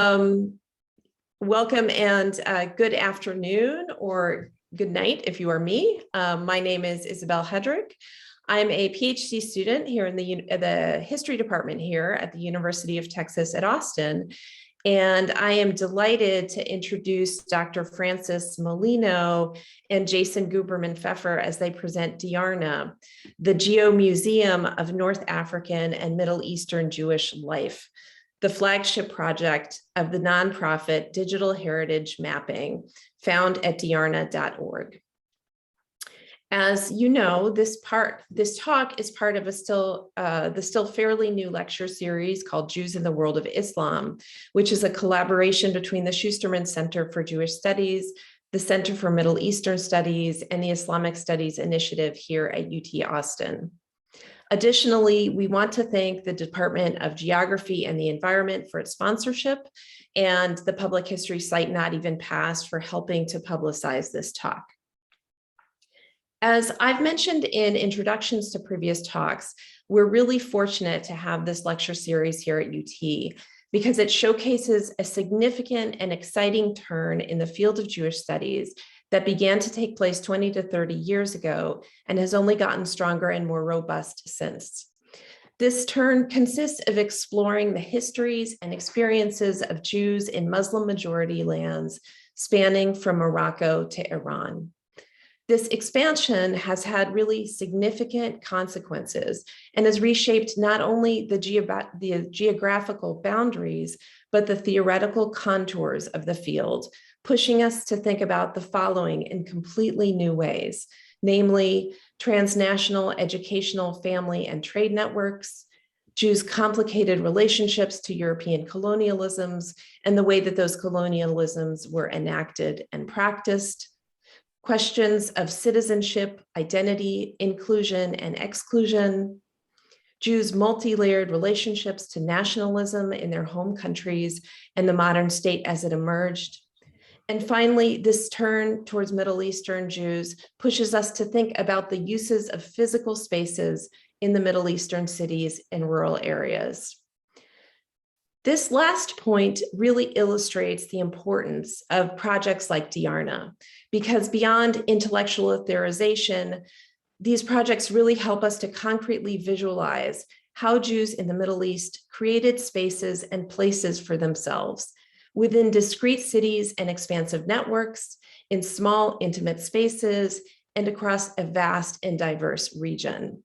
Um, Welcome and good afternoon or good night if you are me. My name is Isabel Hedrick. I'm a PhD student here in the history department here at the University of Texas at Austin. And I am delighted to introduce Dr. Francis Malino and Jason Guberman-Pfeffer as they present Diarna, the Geo-Museum of North African and Middle Eastern Jewish Life, the flagship project of the nonprofit Digital Heritage Mapping found at diarna.org. As you know, this talk is part of the still fairly new lecture series called Jews in the World of Islam, which is a collaboration between the Schusterman Center for Jewish Studies, the Center for Middle Eastern Studies, and the Islamic Studies Initiative here at UT Austin. Additionally, we want to thank the Department of Geography and the Environment for its sponsorship and the public history site Not Even Past for helping to publicize this talk. As I've mentioned in introductions to previous talks, we're really fortunate to have this lecture series here at UT because it showcases a significant and exciting turn in the field of Jewish studies that began to take place 20 to 30 years ago and has only gotten stronger and more robust since. This turn consists of exploring the histories and experiences of Jews in Muslim-majority lands spanning from Morocco to Iran. This expansion has had really significant consequences and has reshaped not only the geographical boundaries, but the theoretical contours of the field, pushing us to think about the following in completely new ways, namely transnational educational, family, and trade networks, Jews' complicated relationships to European colonialisms, and the way that those colonialisms were enacted and practiced, questions of citizenship, identity, inclusion, and exclusion, Jews' multi-layered relationships to nationalism in their home countries and the modern state as it emerged. And finally, this turn towards Middle Eastern Jews pushes us to think about the uses of physical spaces in the Middle Eastern cities and rural areas. This last point really illustrates the importance of projects like Diarna, because beyond intellectual theorization, these projects really help us to concretely visualize how Jews in the Middle East created spaces and places for themselves within discrete cities and expansive networks, in small, intimate spaces, and across a vast and diverse region.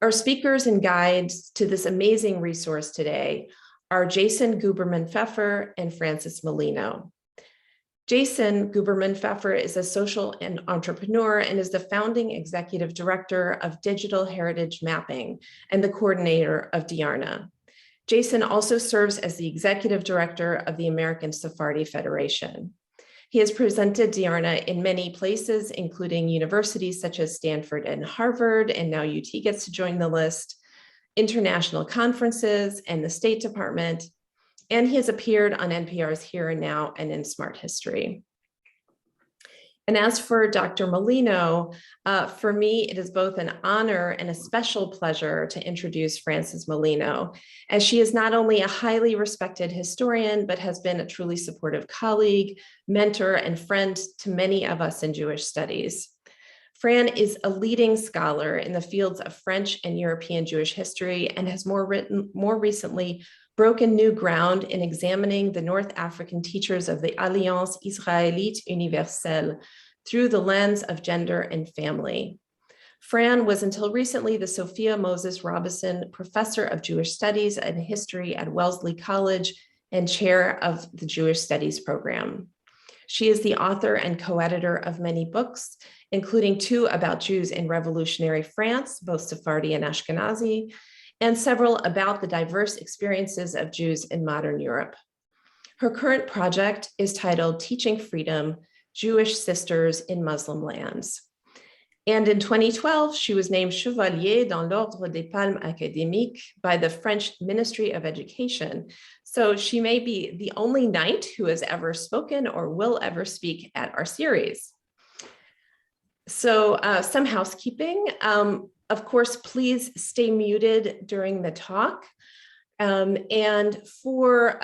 Our speakers and guides to this amazing resource today are Jason Guberman-Pfeffer and Francis Malino. Jason Guberman-Pfeffer is a social and entrepreneur and is the founding executive director of Digital Heritage Mapping and the coordinator of Diarna. Jason also serves as the executive director of the American Sephardi Federation. He has presented Diarna in many places, including universities such as Stanford and Harvard, and now UT gets to join the list, international conferences, and the State Department. And he has appeared on NPR's Here and Now and in Smart History. And as for Dr. Malino, for me, it is both an honor and a special pleasure to introduce Francis Malino, as she is not only a highly respected historian, but has been a truly supportive colleague, mentor, and friend to many of us in Jewish studies. Fran is a leading scholar in the fields of French and European Jewish history and has more recently broken new ground in examining the North African teachers of the Alliance Israélite Universelle through the lens of gender and family. Fran was until recently the Sophia Moses Robison Professor of Jewish Studies and History at Wellesley College and chair of the Jewish Studies program. She is the author and co-editor of many books, including 2 about Jews in revolutionary France, both Sephardi and Ashkenazi, and several about the diverse experiences of Jews in modern Europe. Her current project is titled Teaching Freedom, Jewish Sisters in Muslim Lands. And in 2012, she was named Chevalier dans l'Ordre des Palmes Académiques by the French Ministry of Education. So she may be the only knight who has ever spoken or will ever speak at our series. So some housekeeping. Of course, please stay muted during the talk. And for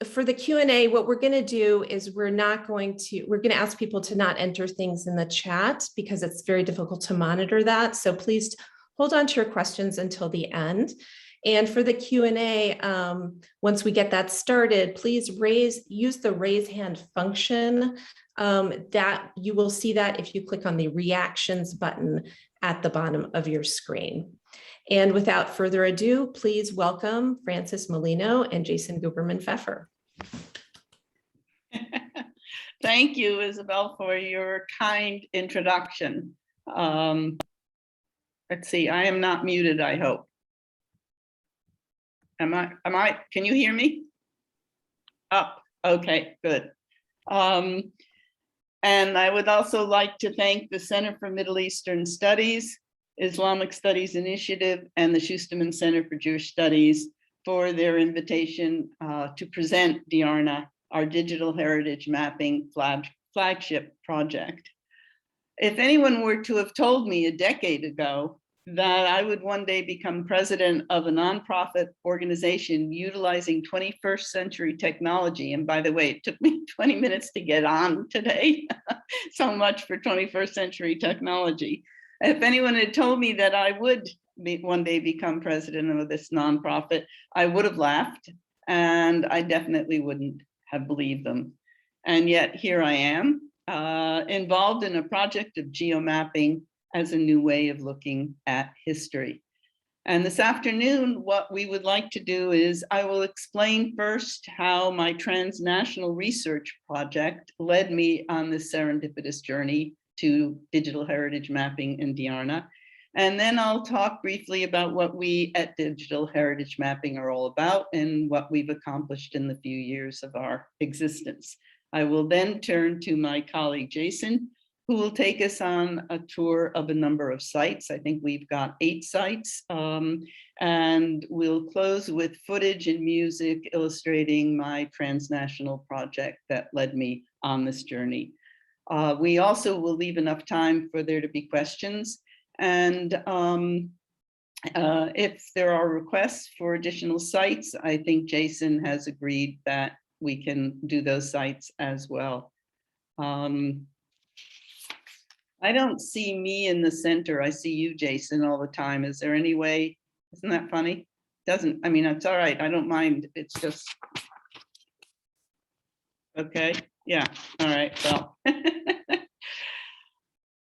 for the Q&A, what we're going to do is we're going to ask people to not enter things in the chat because it's very difficult to monitor that. So please hold on to your questions until the end. And for the Q&A, once we get that started, please use the raise hand function. That you will see that if you click on the reactions button at the bottom of your screen. And without further ado, please welcome Francis Malino and Jason Guberman-Pfeffer. Thank you, Isabel, for your kind introduction. Let's see, I am not muted, I hope. Am I, can you hear me? Oh, okay, good. And I would also like to thank the Center for Middle Eastern Studies, Islamic Studies Initiative, and the Schusterman Center for Jewish Studies for their invitation to present Diarna, our digital heritage mapping flagship project. If anyone were to have told me a decade ago that I would one day become president of a nonprofit organization utilizing 21st century technology, and by the way, it took me 20 minutes to get on today, so much for 21st century technology. If anyone had told me that I would one day become president of this nonprofit, I would have laughed, and I definitely wouldn't have believed them. And yet here I am, involved in a project of geomapping as a new way of looking at history. And this afternoon, what we would like to do is I will explain first how my transnational research project led me on this serendipitous journey to digital heritage mapping in Diarna. And then I'll talk briefly about what we at Digital Heritage Mapping are all about and what we've accomplished in the few years of our existence. I will then turn to my colleague Jason, who will take us on a tour of a number of sites. I think we've got 8 sites, and we'll close with footage and music illustrating my transnational project that led me on this journey. We also will leave enough time for there to be questions. And if there are requests for additional sites, I think Jason has agreed that we can do those sites as well. I don't see me in the center. I see you, Jason, all the time. Is there any way? Isn't that funny? Doesn't, I mean, it's all right. I don't mind. It's just, okay. Yeah. All right. Well,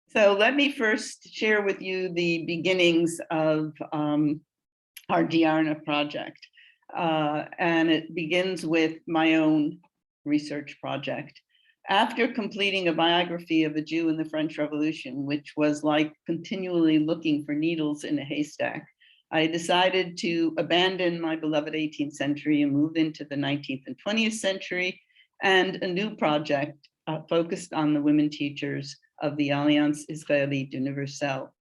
so let me first share with you the beginnings of our Diarna project. And it begins with my own research project. After completing a biography of a Jew in the French Revolution, which was like continually looking for needles in a haystack, I decided to abandon my beloved 18th century and move into the 19th and 20th century, and a new project focused on the women teachers of the Alliance Israélite Universelle.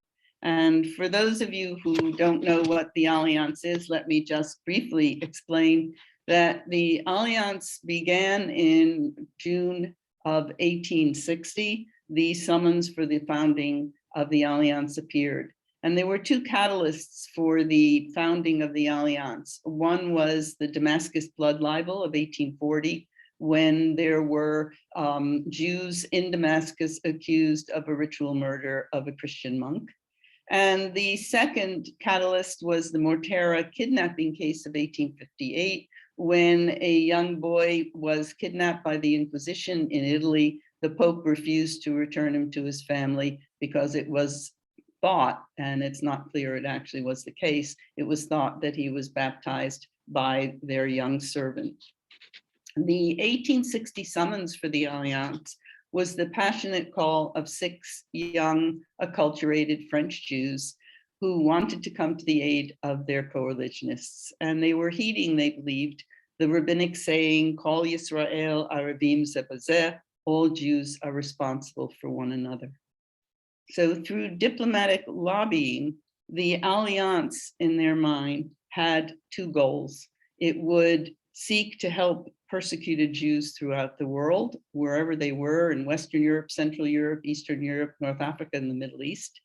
And for those of you who don't know what the Alliance is, let me just briefly explain that the Alliance began in June of 1860. The summons for the founding of the Alliance appeared. And there were 2 catalysts for the founding of the Alliance. One was the Damascus blood libel of 1840, when there were Jews in Damascus accused of a ritual murder of a Christian monk. And the second catalyst was the Mortera kidnapping case of 1858, when a young boy was kidnapped by the Inquisition in Italy. The Pope refused to return him to his family because it was thought, and it's not clear it actually was the case, it was thought that he was baptized by their young servant. The 1860 summons for the Alliance was the passionate call of 6 young, acculturated French Jews who wanted to come to the aid of their co-religionists. And they were heeding, they believed, the rabbinic saying, Kol Yisrael Arabim ze bazeh, all Jews are responsible for one another. So through diplomatic lobbying, the Alliance, in their mind, had 2 goals. It would seek to help persecuted Jews throughout the world, wherever they were, in Western Europe, Central Europe, Eastern Europe, North Africa, and the Middle East.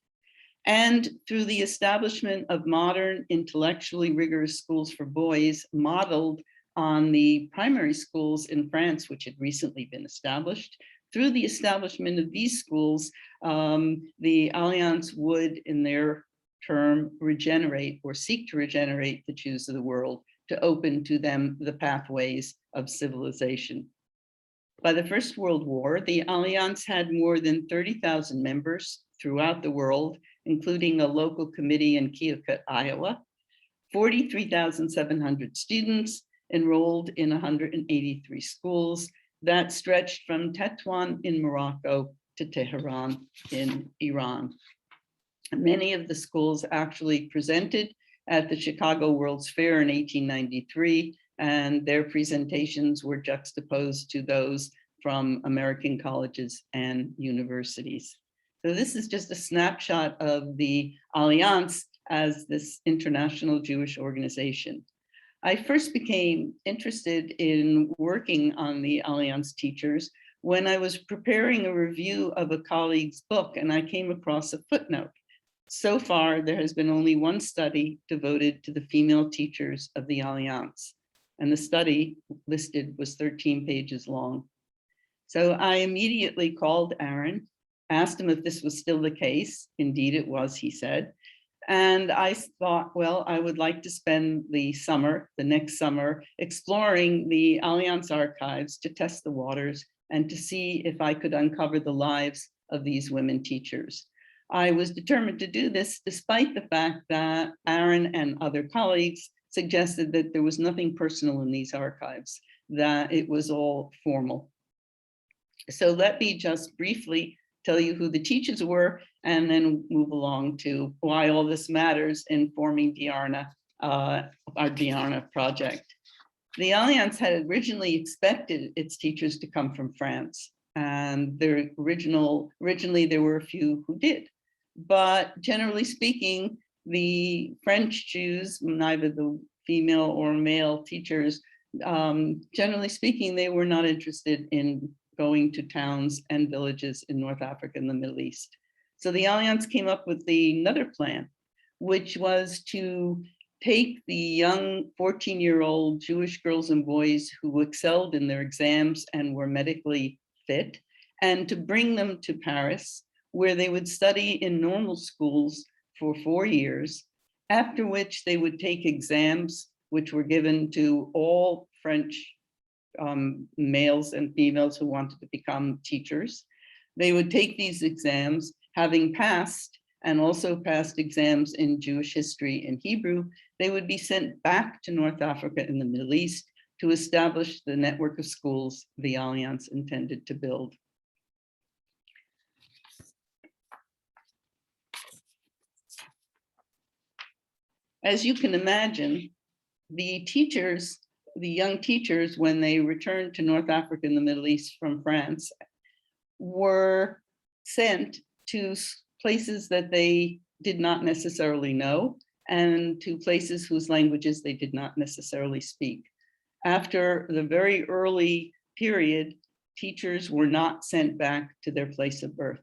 And through the establishment of modern, intellectually rigorous schools for boys, modeled on the primary schools in France, which had recently been established. Through the establishment of these schools, the Alliance would, in their term, regenerate or seek to regenerate the Jews of the world, to open to them the pathways of civilization. By the First World War, the Alliance had more than 30,000 members throughout the world, including a local committee in Keokuk, Iowa, 43,700 students enrolled in 183 schools that stretched from Tetuan in Morocco to Tehran in Iran. Many of the schools actually presented at the Chicago World's Fair in 1893, and their presentations were juxtaposed to those from American colleges and universities. So this is just a snapshot of the Alliance as this international Jewish organization. I first became interested in working on the Alliance teachers when I was preparing a review of a colleague's book, and I came across a footnote. So far, there has been only one study devoted to the female teachers of the Alliance, and the study listed was 13 pages long. So I immediately called Aaron, asked him if this was still the case. Indeed it was, he said. And I thought, well, I would like to spend the next summer, exploring the Alliance archives to test the waters and to see if I could uncover the lives of these women teachers. I was determined to do this despite the fact that Aaron and other colleagues suggested that there was nothing personal in these archives, that it was all formal. So let me just briefly tell you who the teachers were, and then move along to why all this matters in forming Diarna, our Diarna project. The Alliance had originally expected its teachers to come from France, and originally there were a few who did. But generally speaking, the French Jews, neither the female or male teachers, generally speaking, they were not interested in going to towns and villages in North Africa and the Middle East. So the Alliance came up with another plan, which was to take the young 14-year-old Jewish girls and boys who excelled in their exams and were medically fit, and to bring them to Paris, where they would study in normal schools for 4 years, after which they would take exams, which were given to all French males and females who wanted to become teachers. They would take these exams, having passed and also passed exams in Jewish history and Hebrew. They would be sent back to North Africa and the Middle East to establish the network of schools the Alliance intended to build. As you can imagine, the young teachers, when they returned to North Africa and the Middle East from France, were sent to places that they did not necessarily know, and to places whose languages they did not necessarily speak. After the very early period, teachers were not sent back to their place of birth.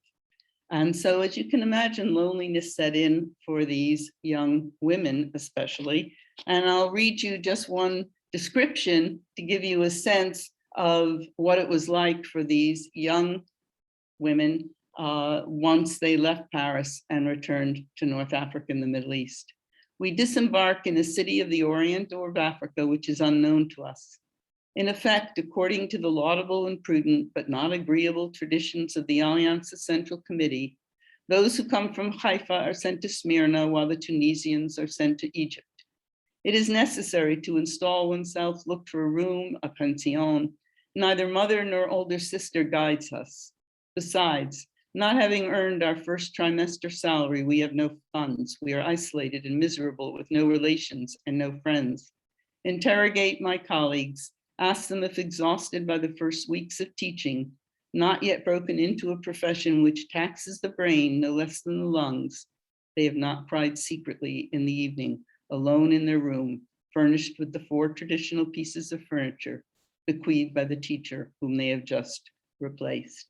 And so, as you can imagine, loneliness set in for these young women, especially. And I'll read you just one description to give you a sense of what it was like for these young women once they left Paris and returned to North Africa and the Middle East. We disembark in a city of the Orient or of Africa, which is unknown to us. In effect, according to the laudable and prudent, but not agreeable traditions of the Alliance's Central Committee, those who come from Haifa are sent to Smyrna, while the Tunisians are sent to Egypt. It is necessary to install oneself, look for a room, a pension. Neither mother nor older sister guides us. Besides, not having earned our first trimester salary, we have no funds. We are isolated and miserable with no relations and no friends. Interrogate my colleagues. Ask them if exhausted by the first weeks of teaching, not yet broken into a profession which taxes the brain no less than the lungs, they have not cried secretly in the evening, alone in their room, furnished with the 4 traditional pieces of furniture bequeathed by the teacher whom they have just replaced.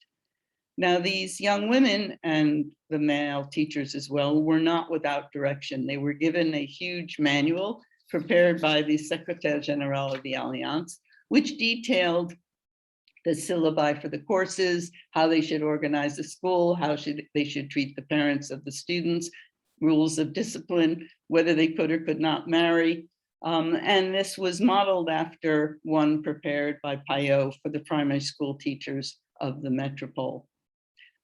Now, these young women and the male teachers as well were not without direction. They were given a huge manual prepared by the Secrétaire Général of the Alliance, which detailed the syllabi for the courses, how they should organize the school, how they should treat the parents of the students, rules of discipline, whether they could or could not marry. And this was modeled after one prepared by Payot for the primary school teachers of the metropole.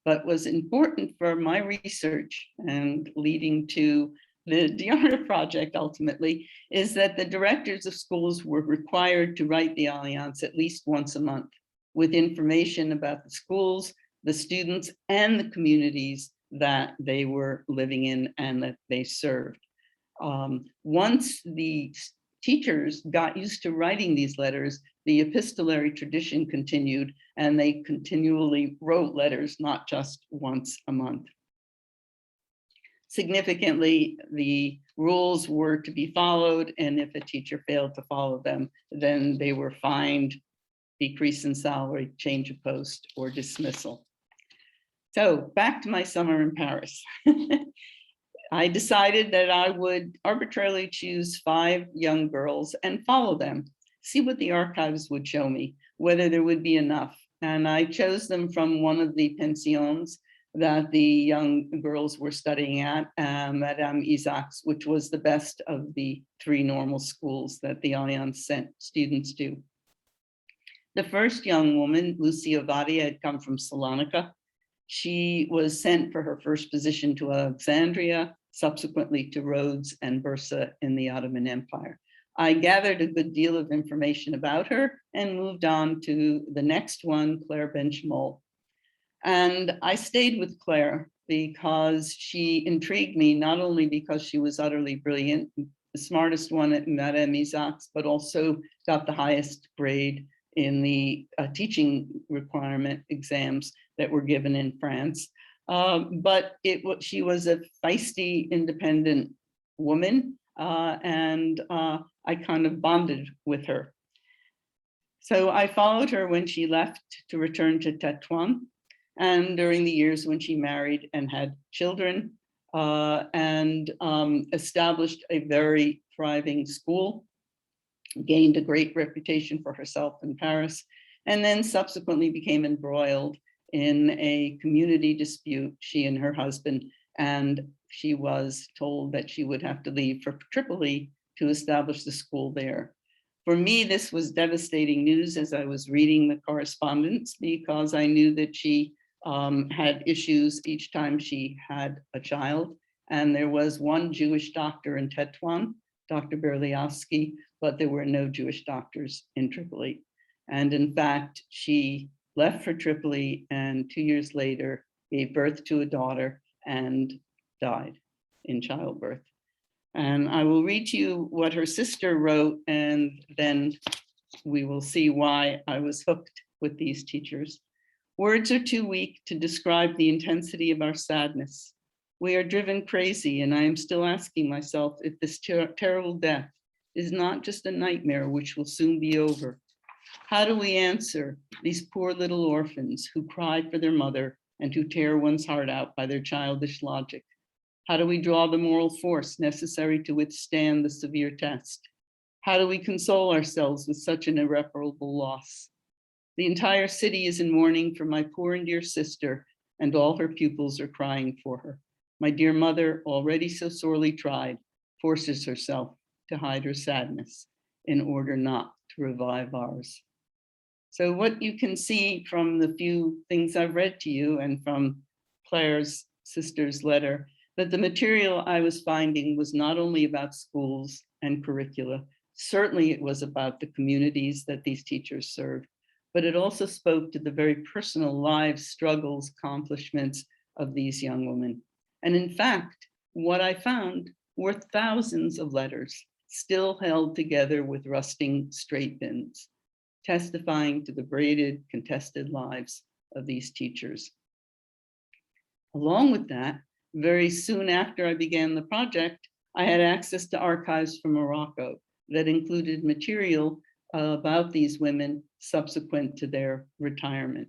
But was important for my research and leading to the Diarna project ultimately is that the directors of schools were required to write the Alliance at least once a month with information about the schools, the students, and the communities that they were living in and that they served. Once the teachers got used to writing these letters, the epistolary tradition continued, and they continually wrote letters, not just once a month. Significantly, the rules were to be followed, and if a teacher failed to follow them, then they were fined, decrease in salary, change of post, or dismissal. So back to my summer in Paris. I decided that I would arbitrarily choose 5 young girls and follow them, see what the archives would show me, whether there would be enough. And I chose them from one of the pensions that the young girls were studying at, Madame Isaac's, which was the best of the 3 normal schools that the Alliance sent students to. The first young woman, Lucia Vadia, had come from Salonika. She was sent for her first position to Alexandria, subsequently to Rhodes and Bursa in the Ottoman Empire. I gathered a good deal of information about her and moved on to the next one, Claire Benchmol. And I stayed with Claire because she intrigued me, not only because she was utterly brilliant, the smartest one at Madame Isaac's, but also got the highest grade in the teaching requirement exams that were given in France. But she was a feisty, independent woman, and I kind of bonded with her. So I followed her when she left to return to Tétouan, and during the years when she married and had children, and established a very thriving school, gained a great reputation for herself in Paris, and then subsequently became embroiled in a community dispute, she and her husband, and she was told that she would have to leave for Tripoli to establish the school there. For me, this was devastating news as I was reading the correspondence, because I knew that she had issues each time she had a child. And there was one Jewish doctor in Tétouan, Dr. Berliowski, but there were no Jewish doctors in Tripoli. And in fact, she left for Tripoli and 2 years later gave birth to a daughter and died in childbirth. And I will read to you what her sister wrote, and then we will see why I was hooked with these teachers. Words are too weak to describe the intensity of our sadness. We are driven crazy, and I am still asking myself if this terrible death is not just a nightmare which will soon be over. How do we answer these poor little orphans who cry for their mother and who tear one's heart out by their childish logic? How do we draw the moral force necessary to withstand the severe test? How do we console ourselves with such an irreparable loss? The entire city is in mourning for my poor and dear sister, and all her pupils are crying for her. My dear mother, already so sorely tried, forces herself to hide her sadness in order not to revive ours. So what you can see from the few things I've read to you and from Claire's sister's letter, that the material I was finding was not only about schools and curricula, certainly it was about the communities that these teachers served, but it also spoke to the very personal lives, struggles, accomplishments of these young women. And in fact, what I found were thousands of letters still held together with rusting straight bins, testifying to the braided, contested lives of these teachers. Along with that, very soon after I began the project, I had access to archives from Morocco that included material about these women subsequent to their retirement.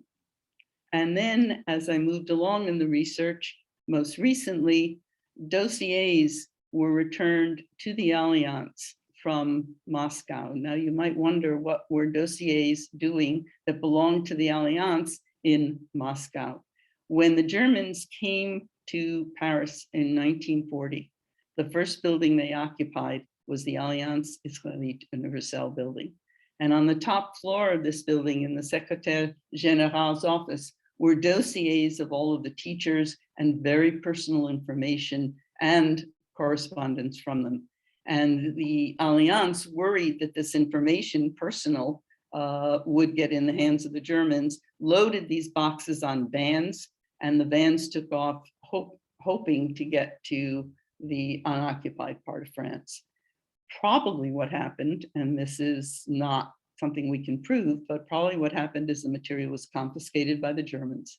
And then as I moved along in the research, most recently, dossiers were returned to the Alliance from Moscow. Now you might wonder what were dossiers doing that belonged to the Alliance in Moscow. When the Germans came to Paris in 1940, the first building they occupied was the Alliance Israélite Universelle building. And on the top floor of this building, in the Secrétaire Général's office, were dossiers of all of the teachers and very personal information and correspondence from them. And the Alliance worried that this information, personal, would get in the hands of the Germans, loaded these boxes on vans, and the vans took off hoping to get to the unoccupied part of France. Probably what happened, and this is not something we can prove, but probably what happened is the material was confiscated by the Germans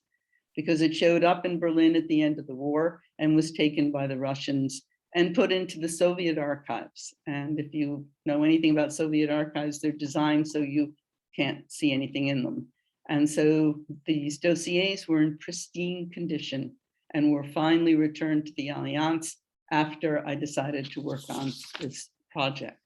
because it showed up in Berlin at the end of the war and was taken by the Russians and put into the Soviet archives. And if you know anything about Soviet archives, they're designed so you can't see anything in them. And so these dossiers were in pristine condition and were finally returned to the Alliance after I decided to work on this project.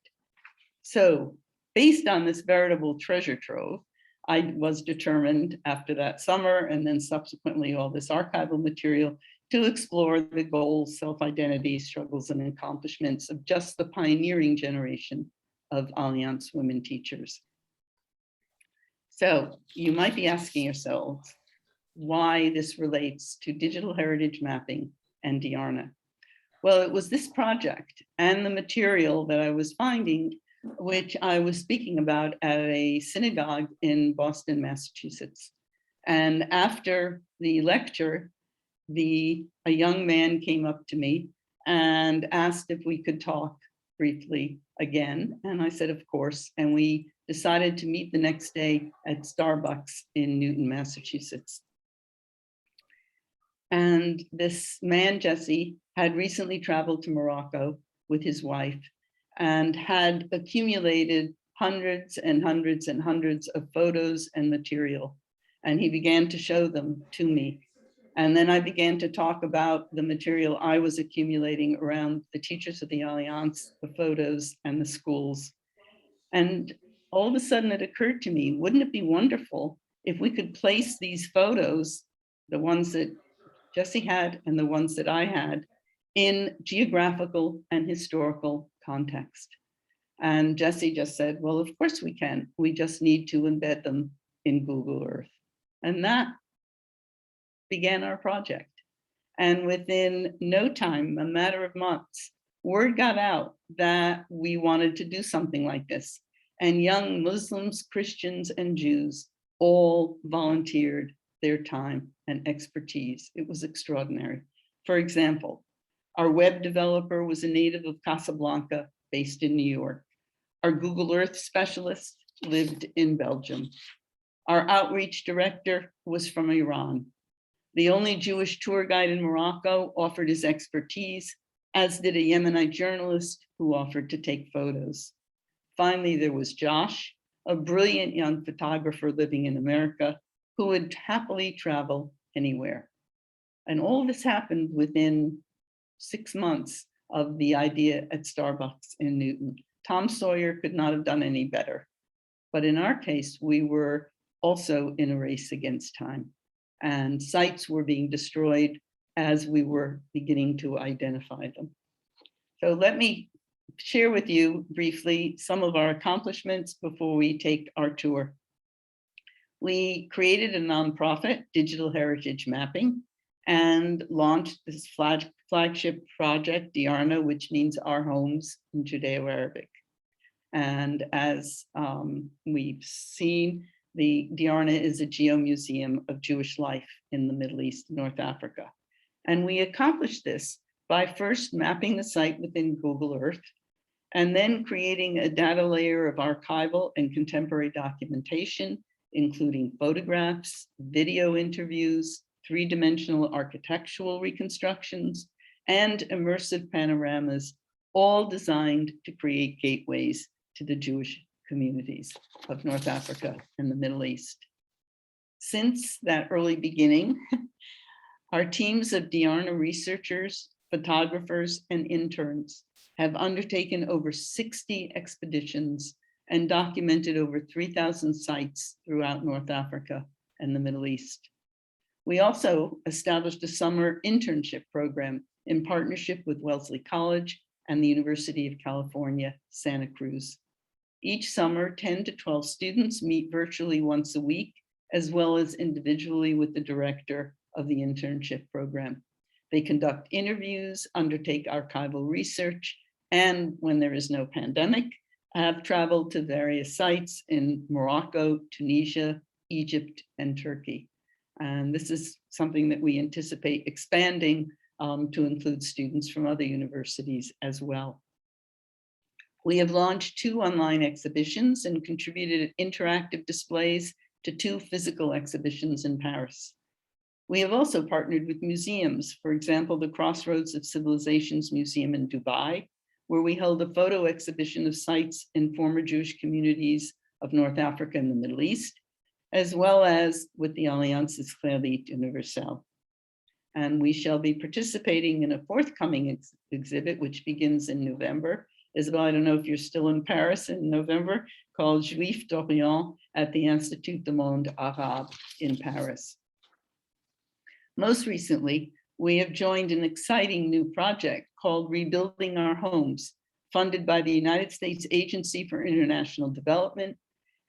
So based on this veritable treasure trove, I was determined after that summer and then subsequently all this archival material to explore the goals, self-identity, struggles, and accomplishments of just the pioneering generation of Alliance women teachers. So you might be asking yourselves why this relates to digital heritage mapping and Diarna. Well, it was this project and the material that I was finding, which I was speaking about at a synagogue in Boston, Massachusetts. And after the lecture, a young man came up to me and asked if we could talk briefly again. And I said, of course. And we decided to meet the next day at Starbucks in Newton, Massachusetts. And this man, Jesse, had recently traveled to Morocco with his wife and had accumulated hundreds and hundreds and hundreds of photos and material. And he began to show them to me. And then I began to talk about the material I was accumulating around the teachers of the Alliance, the photos, and the schools. And all of a sudden it occurred to me, wouldn't it be wonderful if we could place these photos, the ones that Jesse had and the ones that I had, in geographical and historical context? And Jesse just said, well, of course we can. We just need to embed them in Google Earth. And that began our project. And within no time, a matter of months, word got out that we wanted to do something like this. And young Muslims, Christians, and Jews all volunteered their time and expertise. It was extraordinary. For example, our web developer was a native of Casablanca, based in New York. Our Google Earth specialist lived in Belgium. Our outreach director was from Iran. The only Jewish tour guide in Morocco offered his expertise, as did a Yemenite journalist who offered to take photos. Finally, there was Josh, a brilliant young photographer living in America who would happily travel anywhere. And all this happened within 6 months of the idea at Starbucks in Newton. Tom Sawyer could not have done any better. But in our case, we were also in a race against time, and sites were being destroyed as we were beginning to identify them. So let me share with you briefly some of our accomplishments before we take our tour. We created a nonprofit, Digital Heritage Mapping, and launched this flagship project, Diarna, which means our homes in Judeo Arabic. And as we've seen, the Diarna is a geomuseum of Jewish life in the Middle East, North Africa. And we accomplished this by first mapping the site within Google Earth, and then creating a data layer of archival and contemporary documentation, including photographs, video interviews, three-dimensional architectural reconstructions, and immersive panoramas, all designed to create gateways to the Jewish communities of North Africa and the Middle East. Since that early beginning, our teams of Diarna researchers, photographers, and interns have undertaken over 60 expeditions and documented over 3,000 sites throughout North Africa and the Middle East. We also established a summer internship program in partnership with Wellesley College and the University of California, Santa Cruz. Each summer, 10 to 12 students meet virtually once a week, as well as individually with the director of the internship program. They conduct interviews, undertake archival research, and when there is no pandemic, have traveled to various sites in Morocco, Tunisia, Egypt, and Turkey. And this is something that we anticipate expanding to include students from other universities as well. We have launched 2 online exhibitions and contributed interactive displays to 2 physical exhibitions in Paris. We have also partnered with museums, for example, the Crossroads of Civilizations Museum in Dubai, where we held a photo exhibition of sites in former Jewish communities of North Africa and the Middle East, as well as with the Alliance Israélite Universelle. And we shall be participating in a forthcoming exhibit, which begins in November. Isabel, I don't know if you're still in Paris in November, called Juifs d'Orient at the Institut du Monde Arabe in Paris. Most recently, we have joined an exciting new project called Rebuilding Our Homes, funded by the United States Agency for International Development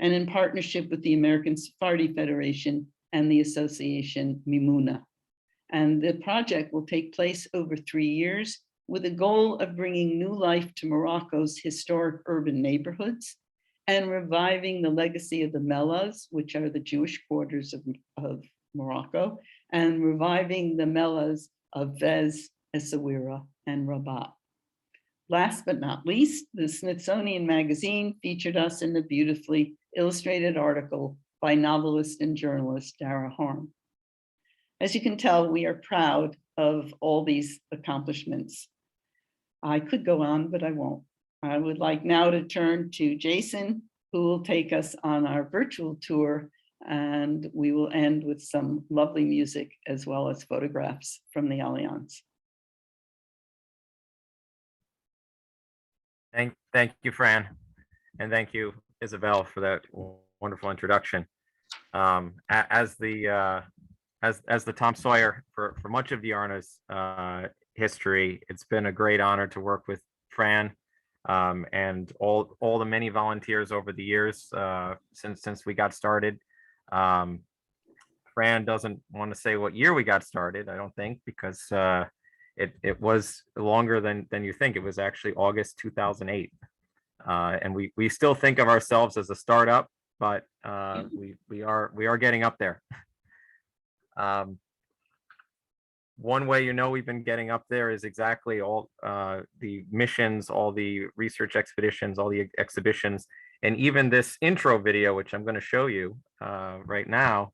and in partnership with the American Sephardi Federation and the association Mimuna. And the project will take place over 3 years with a goal of bringing new life to Morocco's historic urban neighborhoods and reviving the legacy of the Mellahs, which are the Jewish quarters of Morocco, and reviving the Mellahs of Fez, Essaouira, and Rabat. Last but not least, the Smithsonian Magazine featured us in the beautifully illustrated article by novelist and journalist Dara Harm. As you can tell, we are proud of all these accomplishments. I could go on, but I won't. I would like now to turn to Jason, who will take us on our virtual tour, and we will end with some lovely music as well as photographs from the Alliance. Thank you, Fran, and thank you, Isabel, for that wonderful introduction. As the Tom Sawyer for much of Diarna's history, it's been a great honor to work with Fran and all the many volunteers over the years since we got started. Fran doesn't want to say what year we got started, I don't think, because it was longer than you think. It was actually August 2008, and we still think of ourselves as a startup, but we are getting up there. One way we've been getting up there is exactly all the missions, all the research expeditions, all the exhibitions, and even this intro video, which I'm going to show you right now.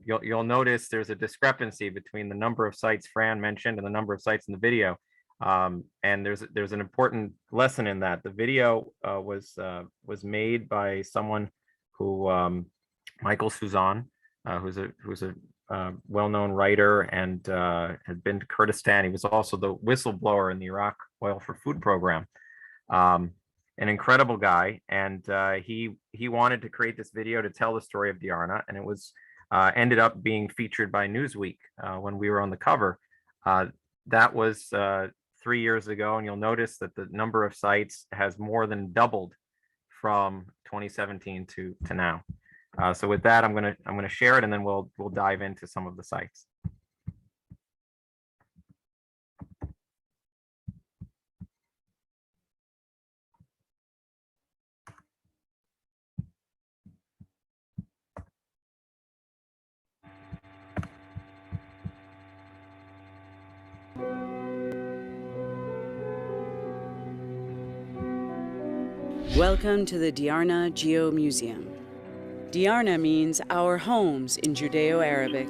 You'll notice there's a discrepancy between the number of sites Fran mentioned and the number of sites in the video, and there's an important lesson in that. The video was made by someone who Michael Suzanne, who's a well-known writer and had been to Kurdistan. He was also the whistleblower in the Iraq Oil for Food program. An incredible guy, and he wanted to create this video to tell the story of Diarna, and it was ended up being featured by Newsweek when we were on the cover. That was 3 years ago, and you'll notice that the number of sites has more than doubled from 2017 to now. So with that, I'm gonna share it, and then we'll dive into some of the sites. Welcome to the Diarna Geo Museum. Diarna means our homes in Judeo Arabic.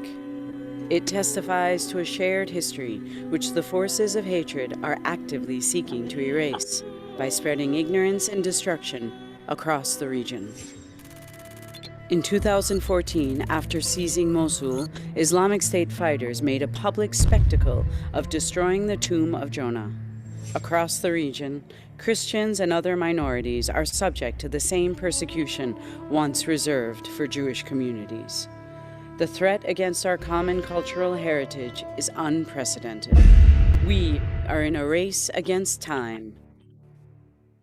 It testifies to a shared history which the forces of hatred are actively seeking to erase by spreading ignorance and destruction across the region. In 2014, after seizing Mosul, Islamic State fighters made a public spectacle of destroying the tomb of Jonah. Across the region, Christians and other minorities are subject to the same persecution once reserved for Jewish communities. The threat against our common cultural heritage is unprecedented. We are in a race against time.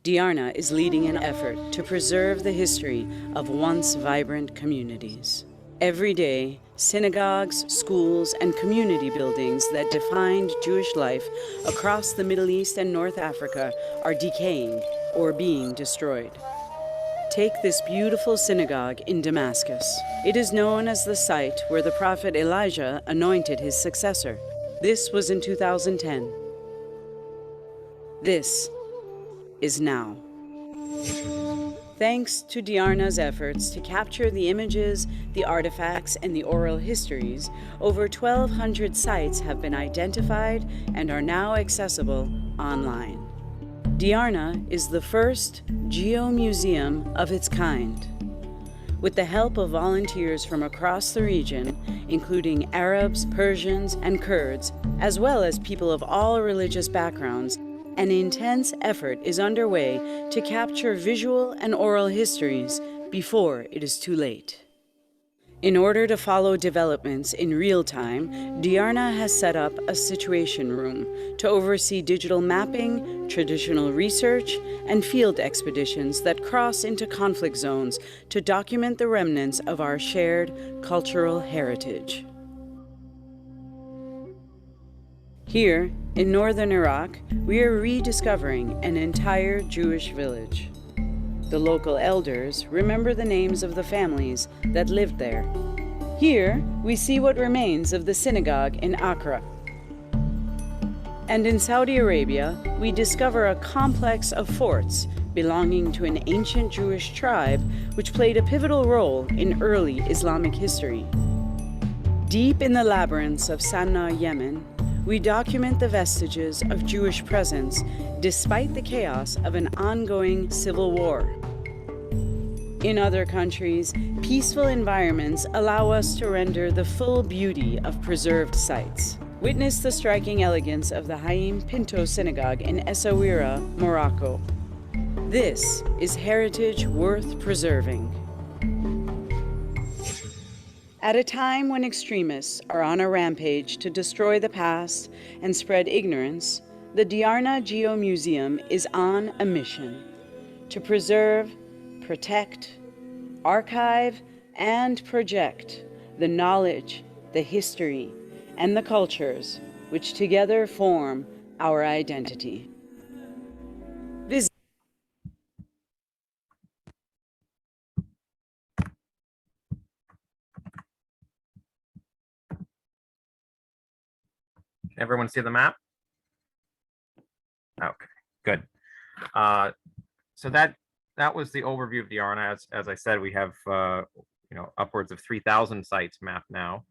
Diarna is leading an effort to preserve the history of once vibrant communities. Every day, synagogues, schools, and community buildings that defined Jewish life across the Middle East and North Africa are decaying or being destroyed. Take this beautiful synagogue in Damascus. It is known as the site where the prophet Elijah anointed his successor. This was in 2010. This is now. Thanks to Diarna's efforts to capture the images, the artifacts, and the oral histories, over 1,200 sites have been identified and are now accessible online. Diarna is the first geo-museum of its kind. With the help of volunteers from across the region, including Arabs, Persians, and Kurds, as well as people of all religious backgrounds, an intense effort is underway to capture visual and oral histories before it is too late. In order to follow developments in real time, Diarna has set up a situation room to oversee digital mapping, traditional research, and field expeditions that cross into conflict zones to document the remnants of our shared cultural heritage. Here, in northern Iraq, we are rediscovering an entire Jewish village. The local elders remember the names of the families that lived there. Here, we see what remains of the synagogue in Accra. And in Saudi Arabia, we discover a complex of forts belonging to an ancient Jewish tribe which played a pivotal role in early Islamic history. Deep in the labyrinths of Sana'a, Yemen, we document the vestiges of Jewish presence despite the chaos of an ongoing civil war. In other countries, peaceful environments allow us to render the full beauty of preserved sites. Witness the striking elegance of the Haim Pinto Synagogue in Essaouira, Morocco. This is heritage worth preserving. At a time when extremists are on a rampage to destroy the past and spread ignorance, the Diarna Geo-Museum is on a mission to preserve, protect, archive, and project the knowledge, the history, and the cultures which together form our identity. Everyone see the map? Okay, good. So that was the overview of Diarna. As I said, we have upwards of 3,000 sites mapped now.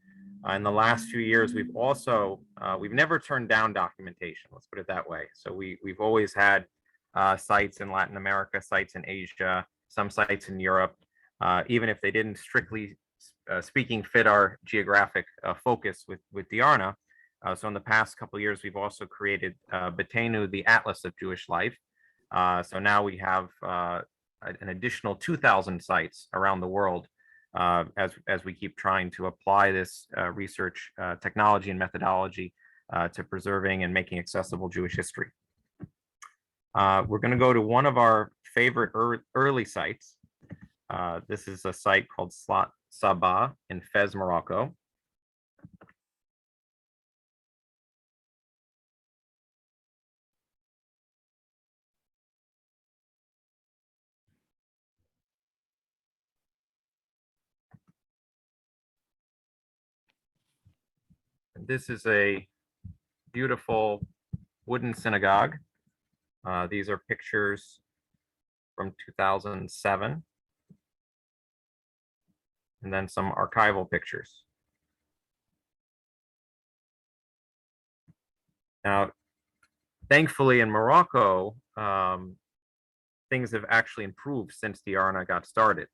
In the last few years, we've also we've never turned down documentation. Let's put it that way. So we've always had sites in Latin America, sites in Asia, some sites in Europe, even if they didn't strictly speaking fit our geographic focus with Diarna. So in the past couple of years, we've also created Betenu, the Atlas of Jewish Life. So now we have an additional 2,000 sites around the world as we keep trying to apply this research technology and methodology to preserving and making accessible Jewish history. We're going to go to one of our favorite early sites. This is a site called Slat Sabah in Fez, Morocco. This is a beautiful wooden synagogue. These are pictures from 2007. And then some archival pictures. Now, thankfully in Morocco, things have actually improved since Diarna got started.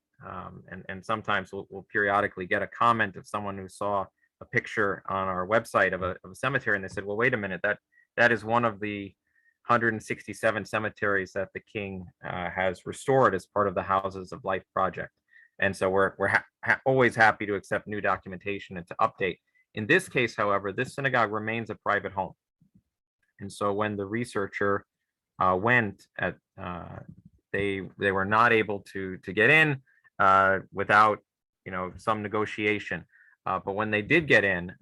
And sometimes we'll periodically get a comment of someone who saw a picture on our website of a cemetery, and they said, well, wait a minute, that is one of the 167 cemeteries that the king has restored as part of the Houses of Life project. And so we're always happy to accept new documentation and to update. In this case, however, this synagogue remains a private home. And so when the researcher went, they were not able to get in without some negotiation. But when they did get in,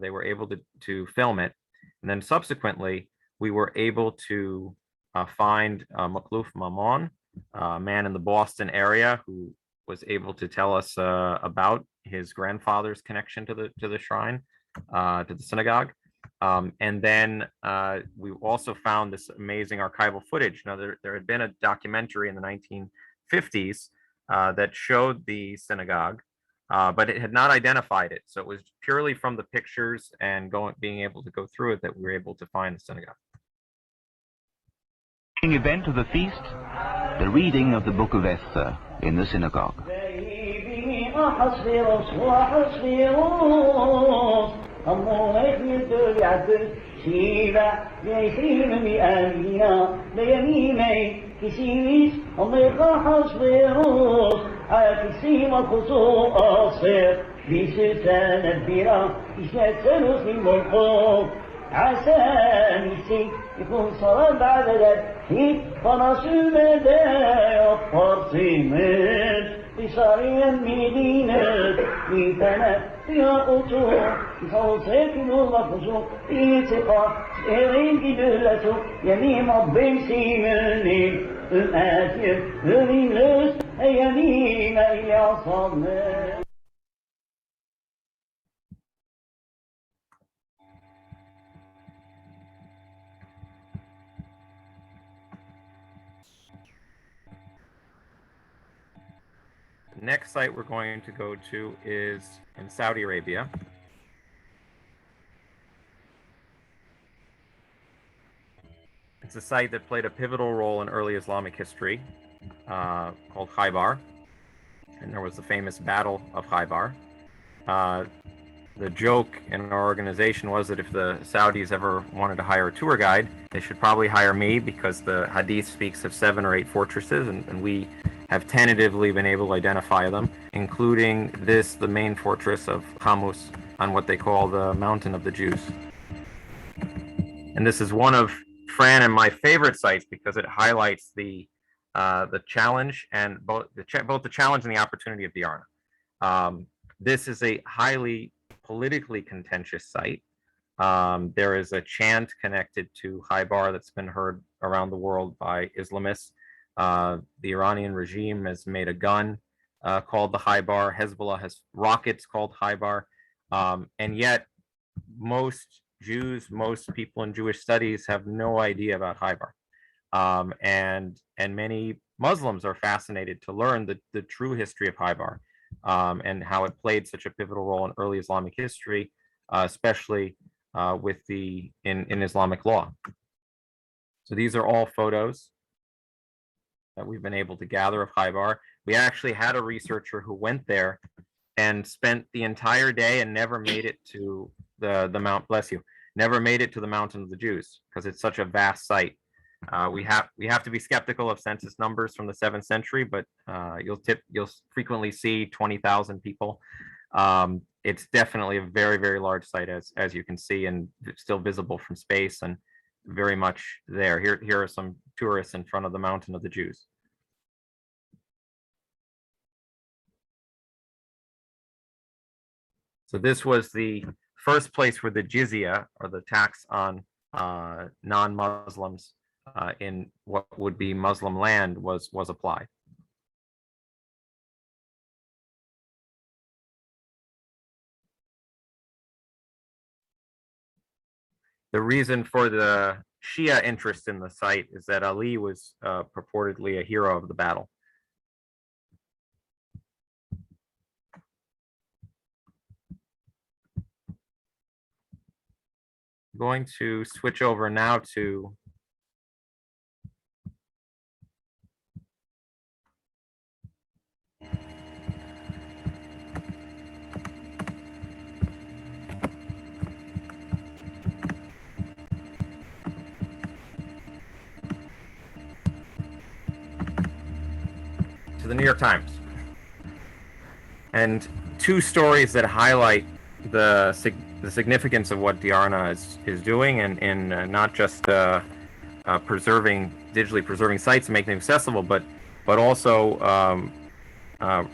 they were able to film it. And then subsequently, we were able to find Makluf Mamon, a man in the Boston area who was able to tell us about his grandfather's connection to the shrine, to the synagogue. And then we also found this amazing archival footage. Now, there had been a documentary in the 1950s that showed the synagogue, but it had not identified it. So it was purely from the pictures and being able to go through it that we were able to find the synagogue. Event of the feast, the reading of the Book of Esther in the synagogue. عسى نسي يكون صار بعد ذلك فنصل مدايا فرصيمت بصاريا مدينة ميتنا يا أطور بصوصيك المخصوص إيتقى إيرين كدلته يميم ربين سيمني الآتير هرينس يميم إلى صمت. The next site we're going to go to is in Saudi Arabia. It's a site that played a pivotal role in early Islamic history, called Khaybar. And there was the famous Battle of Khaybar. The joke in our organization was that if the Saudis ever wanted to hire a tour guide, they should probably hire me, because the Hadith speaks of 7 or 8 fortresses, and we have tentatively been able to identify them, including the main fortress of Hamus, on what they call the Mountain of the Jews. And this is one of Fran and my favorite sites because it highlights the challenge and both the challenge and the opportunity of Diarna. This is a highly politically contentious site. There is a chant connected to Khaybar that's been heard around the world by Islamists. The Iranian regime has made a gun called the Khaybar. Hezbollah has rockets called Khaybar. And yet most Jews, most people in Jewish studies have no idea about Khaybar. And many Muslims are fascinated to learn the true history of Khaybar, and how it played such a pivotal role in early Islamic history, especially in Islamic law. So these are all photos that we've been able to gather of Khaybar. We actually had a researcher who went there and spent the entire day and never made it to the Mount, bless you, never made it to the Mountain of the Jews, because it's such a vast site. We have to be skeptical of census numbers from the 7th century, but you'll frequently see 20,000 people. It's definitely a very, very large site, as you can see, and it's still visible from space and very much there. Here are some tourists in front of the Mountain of the Jews. So this was the first place where the jizya, or the tax on non-Muslims in what would be Muslim land, was applied. The reason for the Shia interest in the site is that Ali was purportedly a hero of the battle. I'm going to switch over now to York Times. And two stories that highlight the significance of what Diarna is doing, and not just digitally preserving sites and making them accessible, but also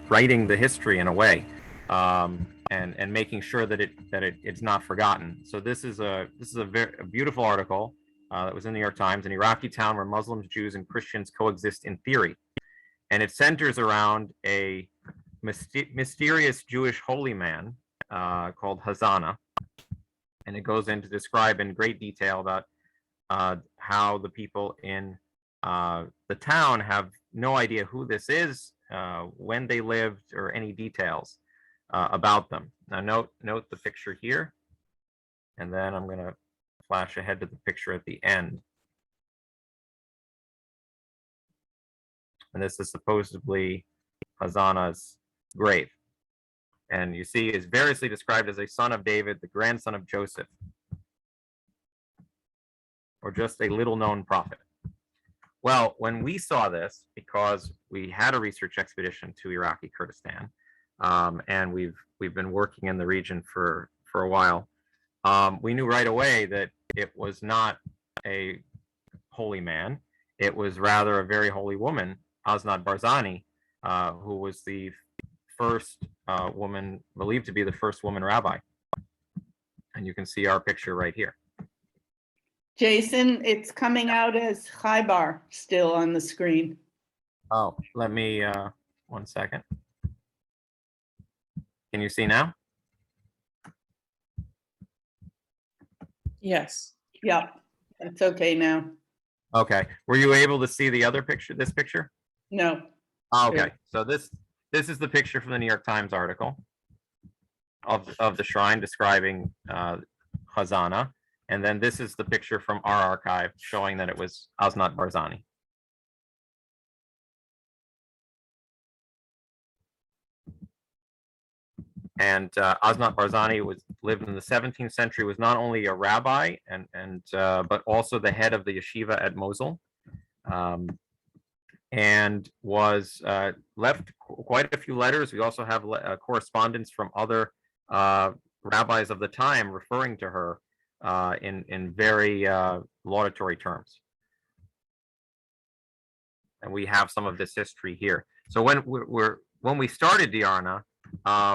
writing the history in a way, and making sure that it's not forgotten. So this is a beautiful article that was in the New York Times, an Iraqi town where Muslims, Jews, and Christians coexist in theory, and it centers around a mysterious Jewish holy man called Hazana, and it goes in to describe in great detail about how the people in the town have no idea who this is, when they lived, or any details about them. Now note the picture here, and then I'm going to flash ahead to the picture at the end. And this is supposedly Hazana's grave. And you see is variously described as a son of David, the grandson of Joseph, or just a little known prophet. Well, when we saw this, because we had a research expedition to Iraqi Kurdistan, and we've been working in the region for a while, we knew right away that it was not a holy man. It was rather a very holy woman, Asnat Barzani, who was the first woman, believed to be the first woman rabbi. And you can see our picture right here. Jason, it's coming out as Khaybar still on the screen. Oh, let me, 1 second. Can you see now? Yes. Yeah, it's okay now. Okay. Were you able to see the other picture, this picture? No. Oh, okay. So this is the picture from the New York Times article of the shrine describing Hazana. And then this is the picture from our archive showing that it was Asnat Barzani. And Asnat Barzani lived in the 17th century, was not only a rabbi but also the head of the yeshiva at Mosul, and was left quite a few letters. We also have correspondence from other rabbis of the time referring to her in very laudatory terms. And we have some of this history here. So when we started Diarna,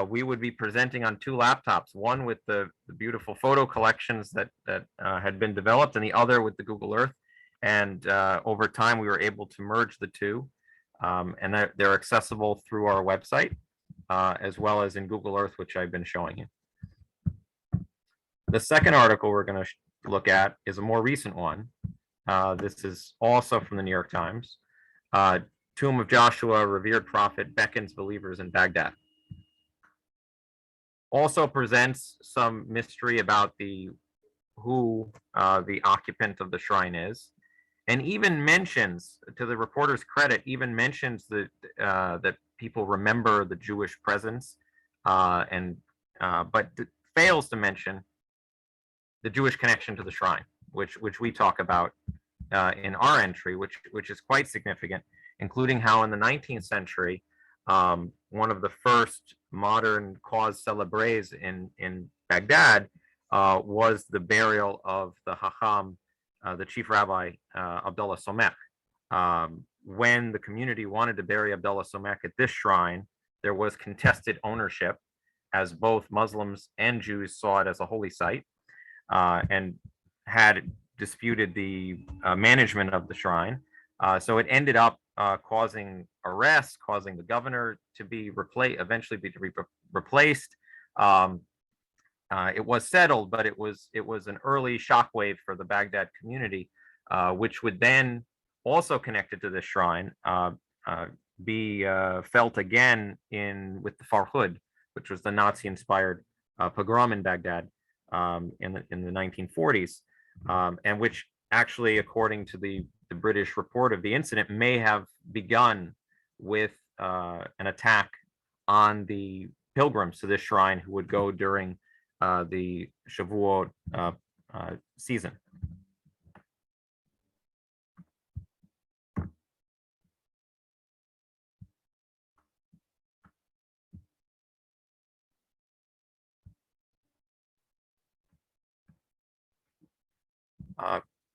we would be presenting on two laptops, one with the beautiful photo collections that had been developed, and the other with the Google Earth. And over time, we were able to merge the two, and they're accessible through our website, as well as in Google Earth, which I've been showing you. The second article we're going to look at is a more recent one. This is also from the New York Times. Tomb of Joshua, revered prophet, beckons believers in Baghdad. Also presents some mystery about who the occupant of the shrine is, and even mentions, to the reporter's credit, even mentions that people remember the Jewish presence, but fails to mention the Jewish connection to the shrine, which we talk about in our entry, which is quite significant, including how in the 19th century, one of the first modern cause célèbres in Baghdad was the burial of the Hacham, the chief rabbi, Abdullah Somek. When the community wanted to bury Abdullah Somek at this shrine, there was contested ownership, as both Muslims and Jews saw it as a holy site, and had disputed the management of the shrine. So it ended up causing arrests, causing the governor to be eventually be replaced. It was settled, but it was an early shockwave for the Baghdad community, which would then, also connected to this shrine, be felt again with the Farhud, which was the Nazi-inspired pogrom in Baghdad in the 1940s, and which actually, according to the British report of the incident, may have begun with an attack on the pilgrims to this shrine who would go during the Shavuot season.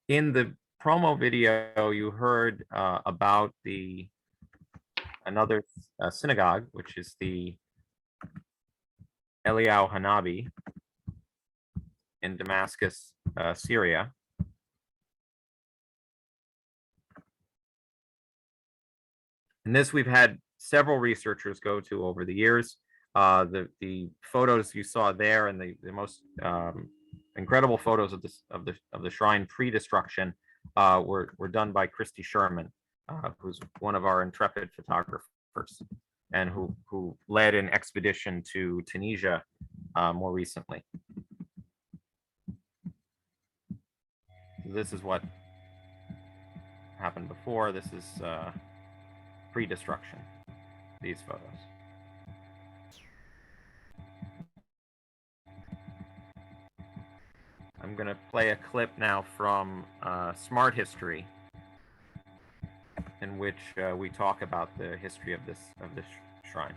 In the promo video, you heard about another synagogue, which is the Eliyahu Hanabi in Damascus, Syria. And this we've had several researchers go to over the years. The photos you saw there and the most incredible photos of the shrine pre-destruction were done by Christy Sherman, who's one of our intrepid photographers and who led an expedition to Tunisia more recently. This is what happened before. This is pre-destruction, these photos. I'm going to play a clip now from Smart History, in which we talk about the history of this shrine.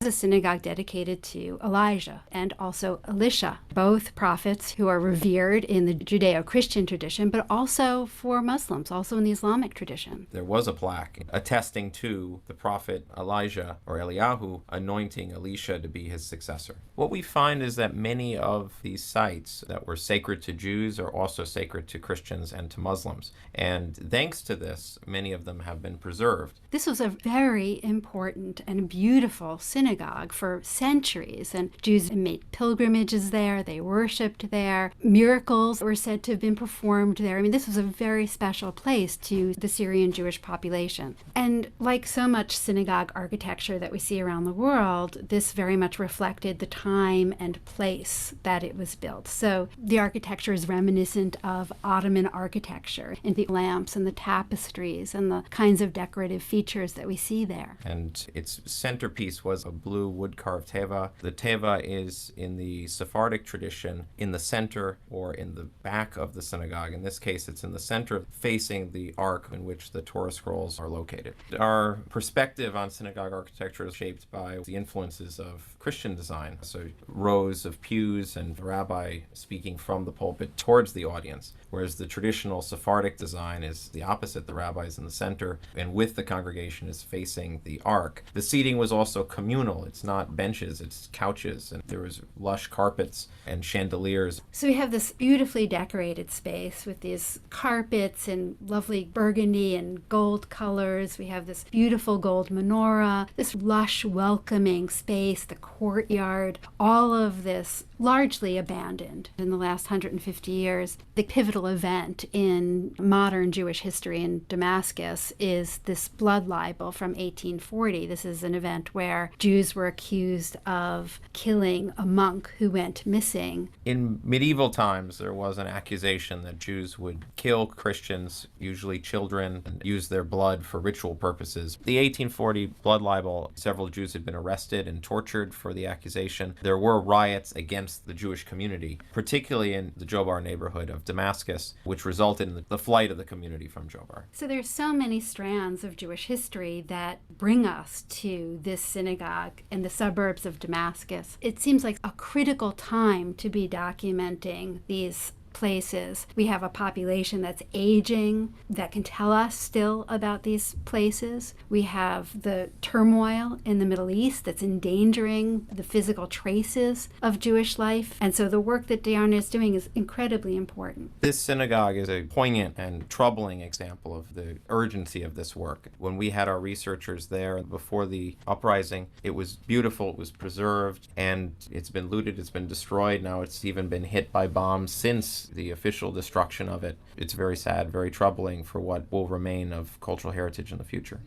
A synagogue dedicated to Elijah and also Elisha, both prophets who are revered in the Judeo-Christian tradition, but also for Muslims, also in the Islamic tradition. There was a plaque attesting to the prophet Elijah or Eliyahu anointing Elisha to be his successor. What we find is that many of these sites that were sacred to Jews are also sacred to Christians and to Muslims. And thanks to this, many of them have been preserved. This was a very important and beautiful synagogue for centuries, and Jews made pilgrimages there, they worshipped there, miracles were said to have been performed there. I mean, this was a very special place to the Syrian Jewish population. And like so much synagogue architecture that we see around the world, this very much reflected the time and place that it was built. So the architecture is reminiscent of Ottoman architecture, and the lamps and the tapestries and the kinds of decorative features that we see there. And its centerpiece was a blue wood-carved teva. The teva is in the Sephardic tradition in the center or in the back of the synagogue. In this case, it's in the center facing the ark in which the Torah scrolls are located. Our perspective on synagogue architecture is shaped by the influences of Christian design. So rows of pews and the rabbi speaking from the pulpit towards the audience, whereas the traditional Sephardic design is the opposite. The rabbi is in the center and with the congregation is facing the ark. The seating was also communal. It's not benches, it's couches, and there was lush carpets and chandeliers. So we have this beautifully decorated space with these carpets and lovely burgundy and gold colors. We have this beautiful gold menorah, this lush, welcoming space, the courtyard, all of this largely abandoned in the last 150 years. The pivotal event in modern Jewish history in Damascus is this blood libel from 1840. This is an event where Jews were accused of killing a monk who went missing. In medieval times, there was an accusation that Jews would kill Christians, usually children, and use their blood for ritual purposes. The 1840 blood libel, several Jews had been arrested and tortured for the accusation. There were riots against the Jewish community, particularly in the Jobar neighborhood of Damascus, which resulted in the flight of the community from Jobar. So there's so many strands of Jewish history that bring us to this synagogue in the suburbs of Damascus. It seems like a critical time to be documenting these places. We have a population that's aging that can tell us still about these places. We have the turmoil in the Middle East that's endangering the physical traces of Jewish life. And so the work that Diarna is doing is incredibly important. This synagogue is a poignant and troubling example of the urgency of this work. When we had our researchers there before the uprising, it was beautiful, it was preserved, and it's been looted, it's been destroyed. Now it's even been hit by bombs since the official destruction of it. It's very sad, very troubling for what will remain of cultural heritage in the future.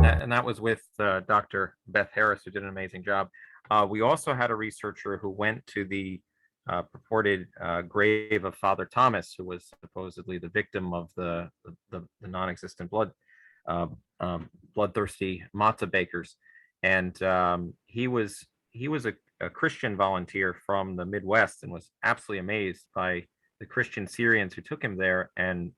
And that was with Dr. Beth Harris, who did an amazing job. We also had a researcher who went to the purported grave of Father Thomas, who was supposedly the victim of the non-existent bloodthirsty matzah bakers. And he was a Christian volunteer from the Midwest and was absolutely amazed by Christian Syrians who took him there and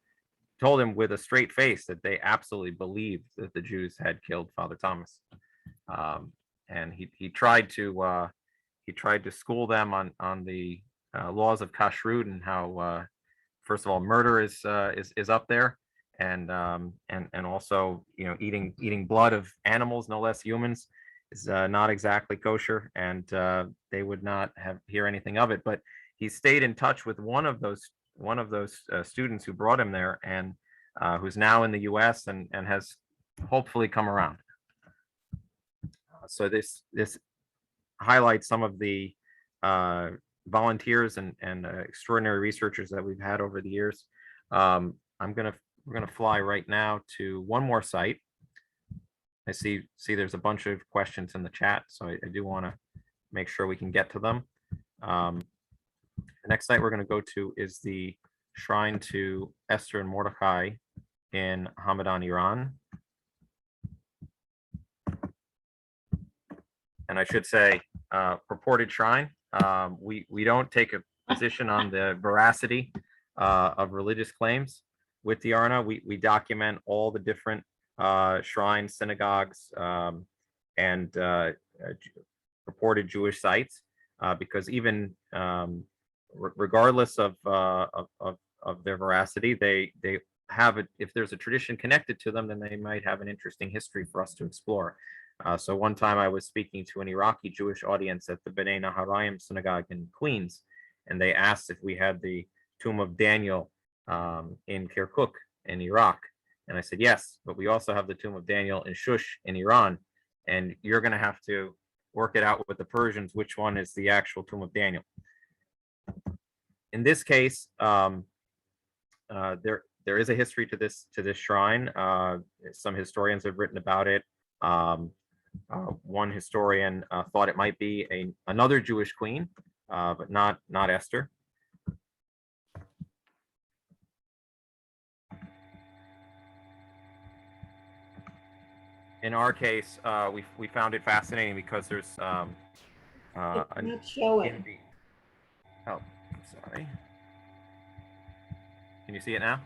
told him with a straight face that they absolutely believed that the Jews had killed Father Thomas. And he tried to school them on the laws of kashrut and how first of all murder is up there, and also, you know, eating blood of animals, no less humans, is not exactly kosher, and they would not hear anything of it. But he stayed in touch with one of those students who brought him there, and who's now in the U.S. and has hopefully come around. So this highlights some of the volunteers and extraordinary researchers that we've had over the years. We're gonna fly right now to one more site. I see there's a bunch of questions in the chat, so I do want to make sure we can get to them. The next site we're going to go to is the shrine to Esther and Mordecai in Hamadan, Iran. And I should say, purported shrine. We don't take a position on the veracity of religious claims with Diarna. We document all the different shrines, synagogues, and purported Jewish sites, because even regardless of their veracity, they have it. If there's a tradition connected to them, then they might have an interesting history for us to explore. So one time I was speaking to an Iraqi Jewish audience at the Bnei Naharaim synagogue in Queens, and they asked if we had the tomb of Daniel in Kirkuk in Iraq. And I said, yes, but we also have the tomb of Daniel in Shush in Iran. And you're going to have to work it out with the Persians, which one is the actual tomb of Daniel. In this case, there is a history to this shrine. Some historians have written about it. One historian thought it might be another Jewish queen, but not Esther. In our case, we found it fascinating because there's not showing. Oh, I'm sorry. Can you see it now?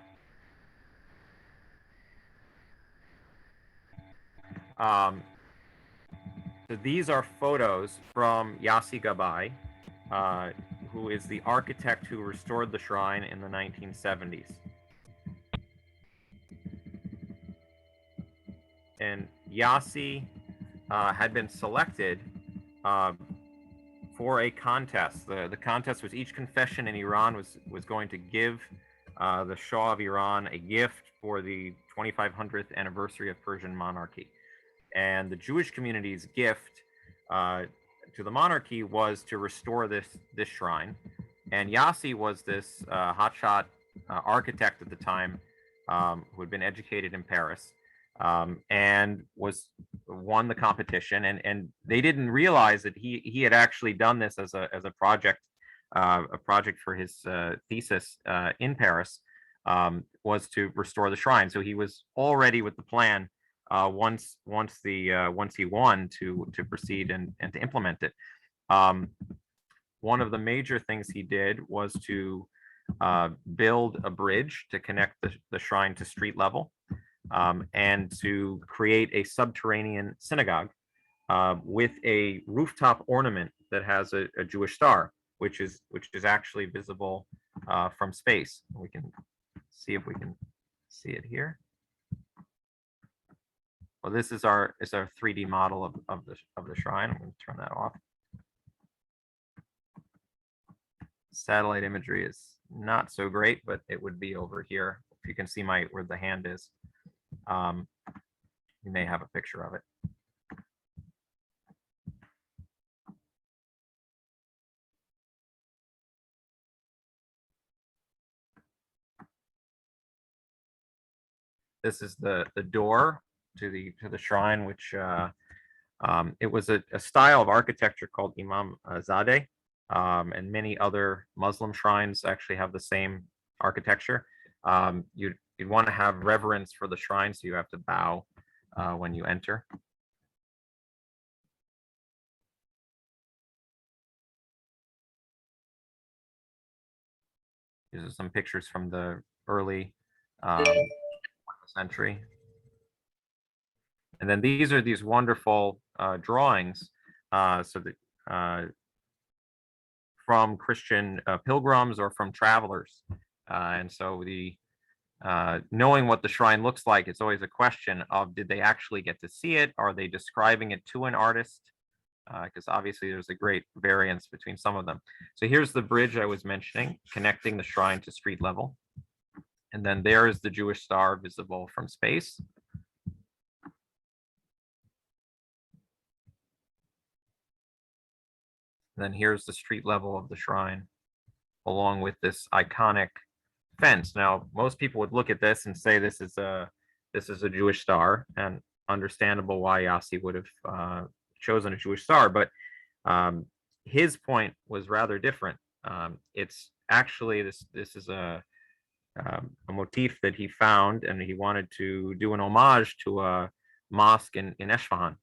So these are photos from Yassi Gabai, who is the architect who restored the shrine in the 1970s. And Yassi had been selected for a contest. The contest was each confession in Iran was going to give the Shah of Iran a gift for the 2500th anniversary of Persian monarchy. And the Jewish community's gift to the monarchy was to restore this shrine. And Yassi was this hotshot architect at the time, who had been educated in Paris, and won the competition. And they didn't realize that he had actually done this as a project for his thesis in Paris, was to restore the shrine. So he was already with the plan once he won to proceed and to implement it. One of the major things he did was to build a bridge to connect the shrine to street level, and to create a subterranean synagogue with a rooftop ornament that has a Jewish star, which is actually visible from space. We can see if we can see it here. Well, this is our 3D model of the shrine. I'm going to turn that off. Satellite imagery is not so great, but it would be over here. If you can see where the hand is, you may have a picture of it. This is the door to the shrine, which it was a style of architecture called Imam Zadeh, and many other Muslim shrines actually have the same architecture. You'd want to have reverence for the shrine, so you have to bow when you enter. These are some pictures from the early century. And then these are these wonderful drawings from Christian pilgrims or from travelers. And so the knowing what the shrine looks like, it's always a question of, did they actually get to see it? Are they describing it to an artist? Because obviously there's a great variance between some of them. So here's the bridge I was mentioning, connecting the shrine to street level. And then there is the Jewish star visible from space. And then here's the street level of the shrine, along with this iconic fence. Now, most people would look at this and say this is a Jewish star, and understandable why Yossi would have chosen a Jewish star, but his point was rather different. It's actually this is a motif that he found, and he wanted to do an homage to a mosque in Esfahan,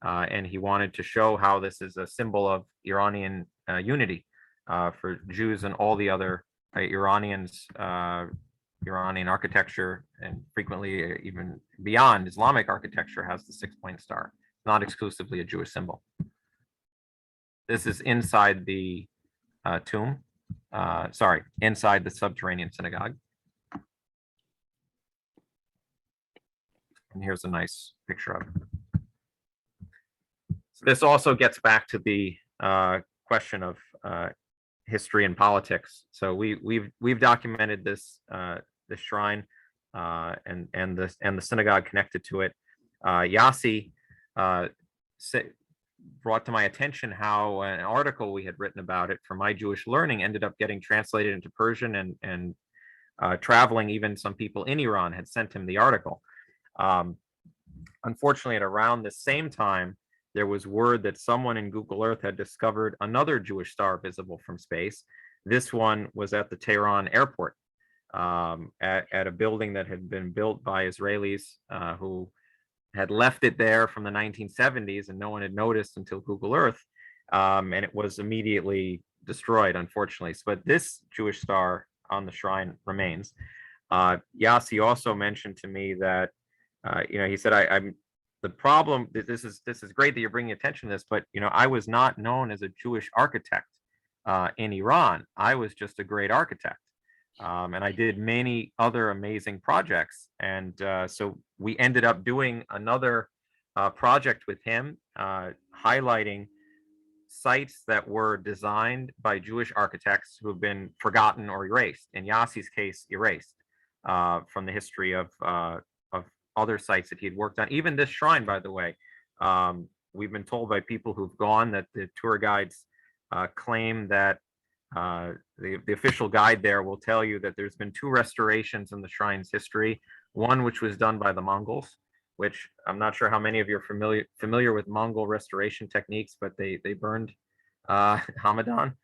and he wanted to show how this is a symbol of Iranian unity for Jews and all the other Iranians, Iranian architecture, and frequently even beyond Islamic architecture has the 6-point star, not exclusively a Jewish symbol. This is inside the tomb, inside the subterranean synagogue. And here's a nice picture of it. So this also gets back to the question of history and politics. So we've documented this this shrine and the synagogue connected to it. Yossi brought to my attention how an article we had written about it for My Jewish Learning ended up getting translated into Persian, and traveling, even some people in Iran had sent him the article. Unfortunately, at around the same time, there was word that someone in Google Earth had discovered another Jewish star visible from space. This one was at the Tehran airport, at a building that had been built by Israelis who had left it there from the 1970s, and no one had noticed until Google Earth, and it was immediately destroyed, unfortunately. But this Jewish star on the shrine remains. Yossi also mentioned to me that, he said, I'm the problem. This is great that you're bringing attention to this, but I was not known as a Jewish architect in Iran. I was just a great architect. And I did many other amazing projects. And so we ended up doing another project with him, highlighting sites that were designed by Jewish architects who have been forgotten or erased. In Yossi's case, erased from the history of other sites that he had worked on. Even this shrine, by the way, we've been told by people who've gone that the tour guides claim that the official guide there will tell you that there's been 2 restorations in the shrine's history. One which was done by the Mongols, which I'm not sure how many of you are familiar with Mongol restoration techniques, but they burned Hamadan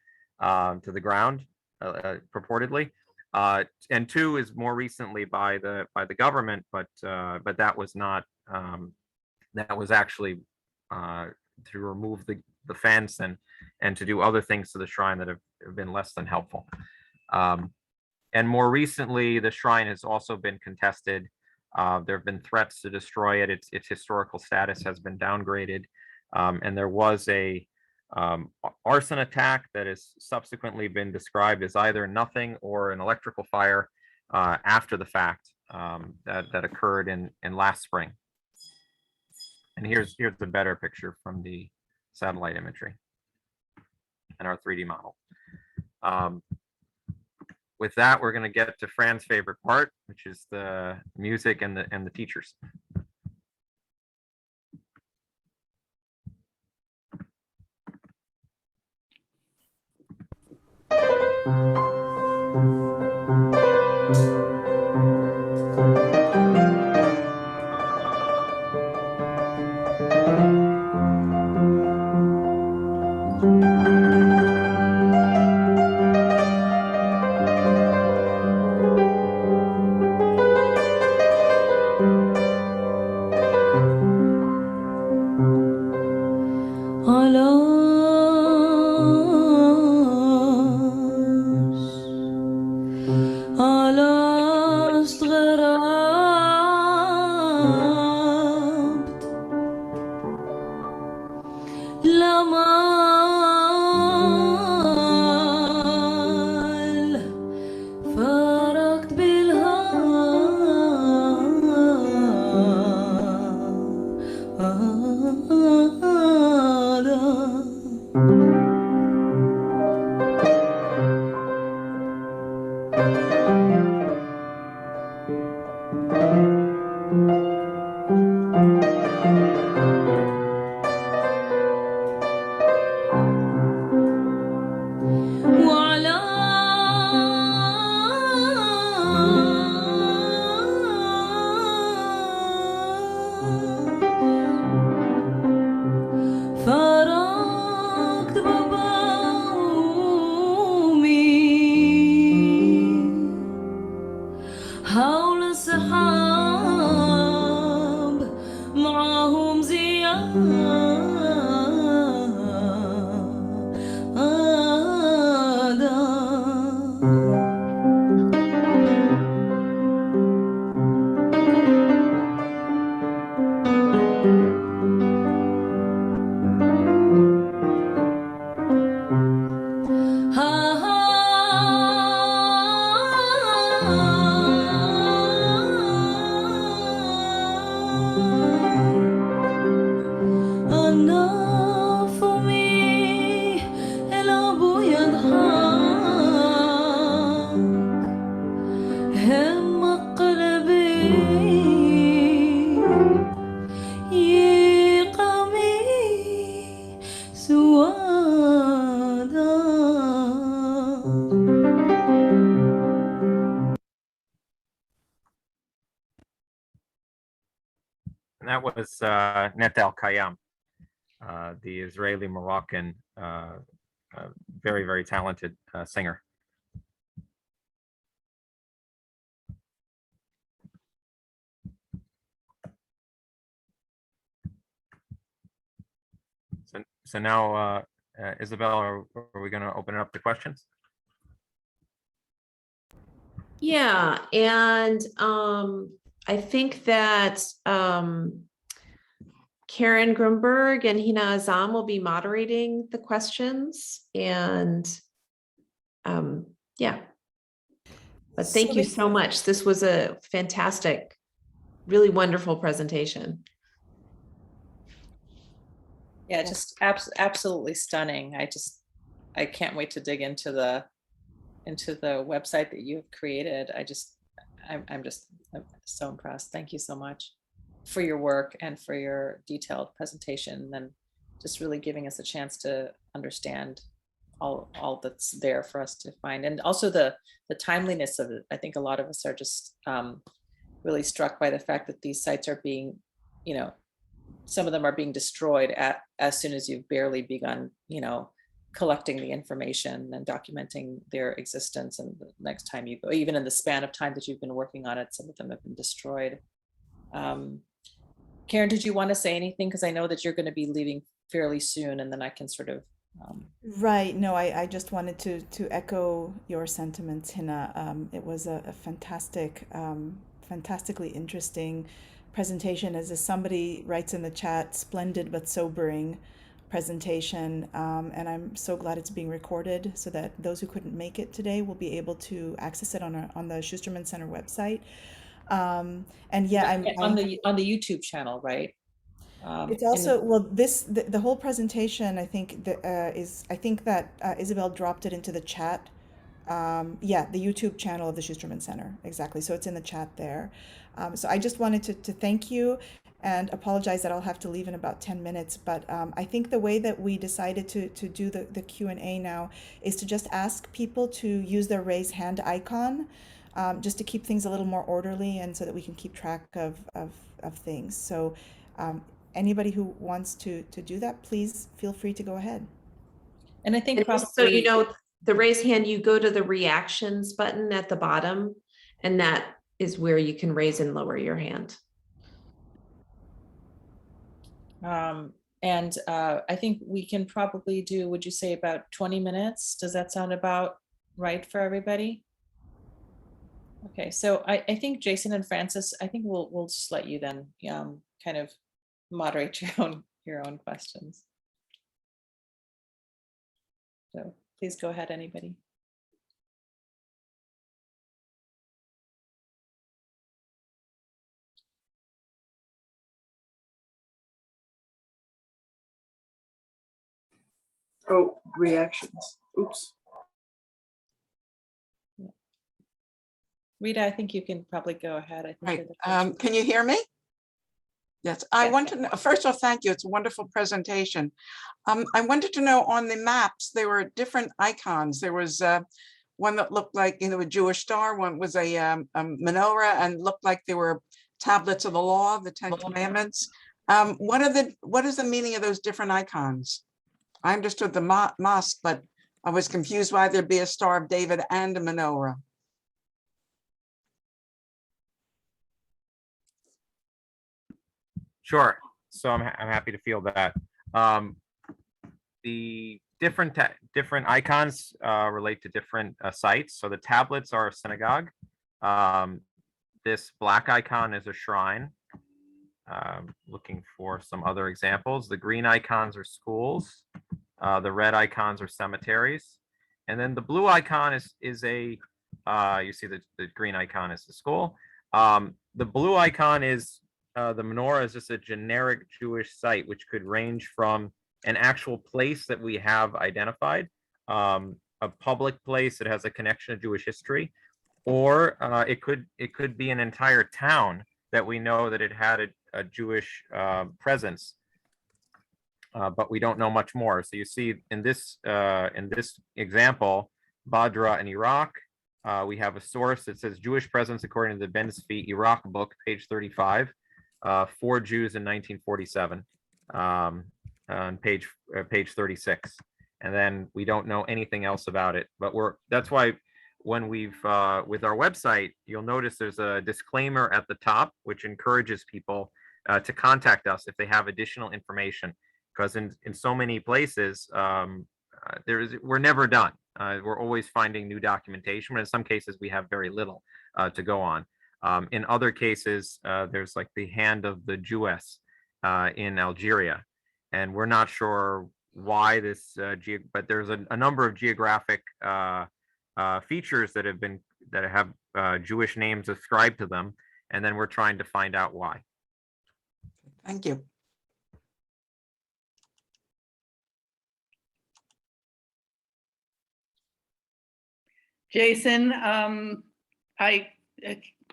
to the ground, purportedly. And 2 is more recently by the government, but that was not that was actually to remove the fence and to do other things to the shrine that have been less than helpful. And more recently, the shrine has also been contested. There have been threats to destroy it. Its historical status has been downgraded, and there was a arson attack that has subsequently been described as either nothing or an electrical fire after the fact that occurred in last spring. And here's the better picture from the satellite imagery and our 3D model. With that, we're going to get to Fran's favorite part, which is the music and the teachers. That was Net Al Khayyam, the Israeli-Moroccan, very, very talented singer. So now, Isabel, are we going to open it up to questions? Yeah, and I think that Karen Grunberg and Hina Azam will be moderating the questions, and yeah. But thank you so much. This was a fantastic, really wonderful presentation. Yeah, just absolutely stunning. I can't wait to dig into the website that you've created. I'm so impressed. Thank you so much for your work and for your detailed presentation, and just really giving us a chance to understand all that's there for us to find, and also the timeliness of it. I think a lot of us are just really struck by the fact that these sites are being, some of them are being destroyed as soon as you've barely begun, collecting the information and documenting their existence. And the next time you go, even in the span of time that you've been working on it, some of them have been destroyed. Karen, did you want to say anything? Because I know that you're going to be leaving fairly soon, and then I can sort of. Right. No, I just wanted to echo your sentiments, Hina. It was a fantastic, fantastically interesting presentation. As somebody writes in the chat, splendid but sobering presentation, and I'm so glad it's being recorded so that those who couldn't make it today will be able to access it on the Schusterman Center website. And yeah, on the YouTube channel, right? It's also, well, the whole presentation, I think that Isabel dropped it into the chat. Yeah, the YouTube channel of the Schusterman Center, exactly. So it's in the chat there. So I just wanted to thank you and apologize that I'll have to leave in about 10 minutes. But I think the way that we decided to do the Q&A now is to just ask people to use their raise hand icon, just to keep things a little more orderly and so that we can keep track of things. So anybody who wants to do that, please feel free to go ahead. And I think probably, so the raise hand, you go to the reactions button at the bottom, and that is where you can raise and lower your hand. And I think we can probably do, would you say about 20 minutes? Does that sound about right for everybody? Okay, so I think Jason and Francis, I think we'll just let you then kind of moderate your own questions. So please go ahead, anybody. Oh, reactions. Oops. Rita, I think you can probably go ahead. I think right. Can you hear me? Yes, I want to know, first of all, thank you. It's a wonderful presentation. I wanted to know, on the maps, there were different icons. There was one that looked like, a Jewish star. One was a menorah and looked like there were tablets of the law, the 10 Commandments. What is the meaning of those different icons? I understood the mosque, but I was confused why there'd be a Star of David and a menorah. Sure. So I'm happy to field that. The different icons relate to different sites. So the tablets are a synagogue. This black icon is a shrine. Looking for some other examples. The green icons are schools. The red icons are cemeteries. And then the blue icon is a, you see the green icon is the school. The blue icon is, the menorah is just a generic Jewish site, which could range from an actual place that we have identified, a public place that has a connection to Jewish history, or it could be an entire town that we know that it had a Jewish presence, but we don't know much more. So you see in this example, Badra in Iraq, we have a source that says Jewish presence according to the Ben Zvi Iraq book, page 35. 4 Jews in 1947 on page 36. And then we don't know anything else about it, but that's why when we've with our website, you'll notice there's a disclaimer at the top, which encourages people to contact us if they have additional information, because in so many places we're never done. We're always finding new documentation, but in some cases we have very little to go on. In other cases, there's like the hand of the Jewess in Algeria, and we're not sure why this, but there's a number of geographic features that have Jewish names ascribed to them, and then we're trying to find out why. Thank you. Jason,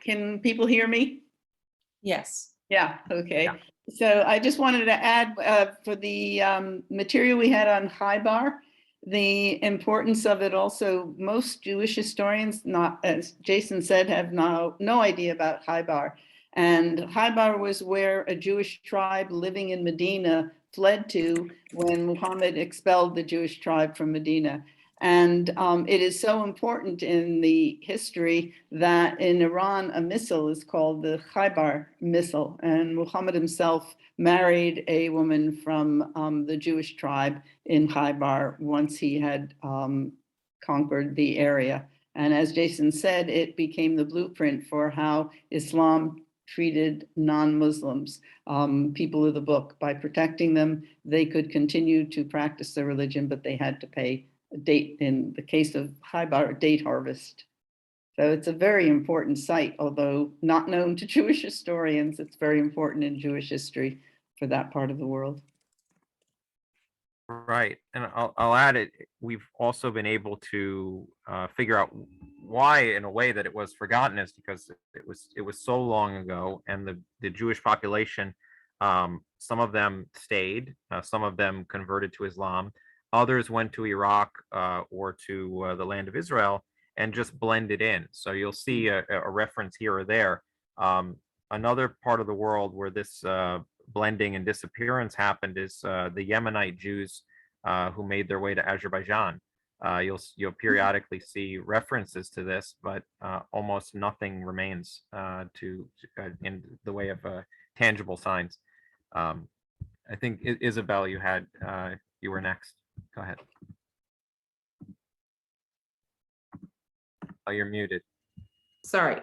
can people hear me? Yes. Yeah, okay. Yeah. So I just wanted to add for the material we had on Khaybar, the importance of it also, most Jewish historians, not as Jason said, have no idea about Khaybar. And Khaybar was where a Jewish tribe living in Medina fled to when Muhammad expelled the Jewish tribe from Medina. And it is so important in the history that in Iran, a missile is called the Khaybar missile. And Muhammad himself married a woman from the Jewish tribe in Khaybar once he had conquered the area. And as Jason said, it became the blueprint for how Islam treated non-Muslims, people of the book. By protecting them, they could continue to practice their religion, but they had to pay date, in the case of Khaybar, date harvest. So it's a very important site, although not known to Jewish historians. It's very important in Jewish history for that part of the world. Right, and I'll add it. We've also been able to figure out why, in a way, that it was forgotten, is because it was so long ago, and the Jewish population, some of them stayed, some of them converted to Islam. Others went to Iraq or to the land of Israel and just blended in. So you'll see a reference here or there. Another part of the world where this blending and disappearance happened is the Yemenite Jews who made their way to Azerbaijan. You'll periodically see references to this, but almost nothing remains in the way of tangible signs. I think Isabel, you were next. Go ahead. Oh, you're muted. Sorry.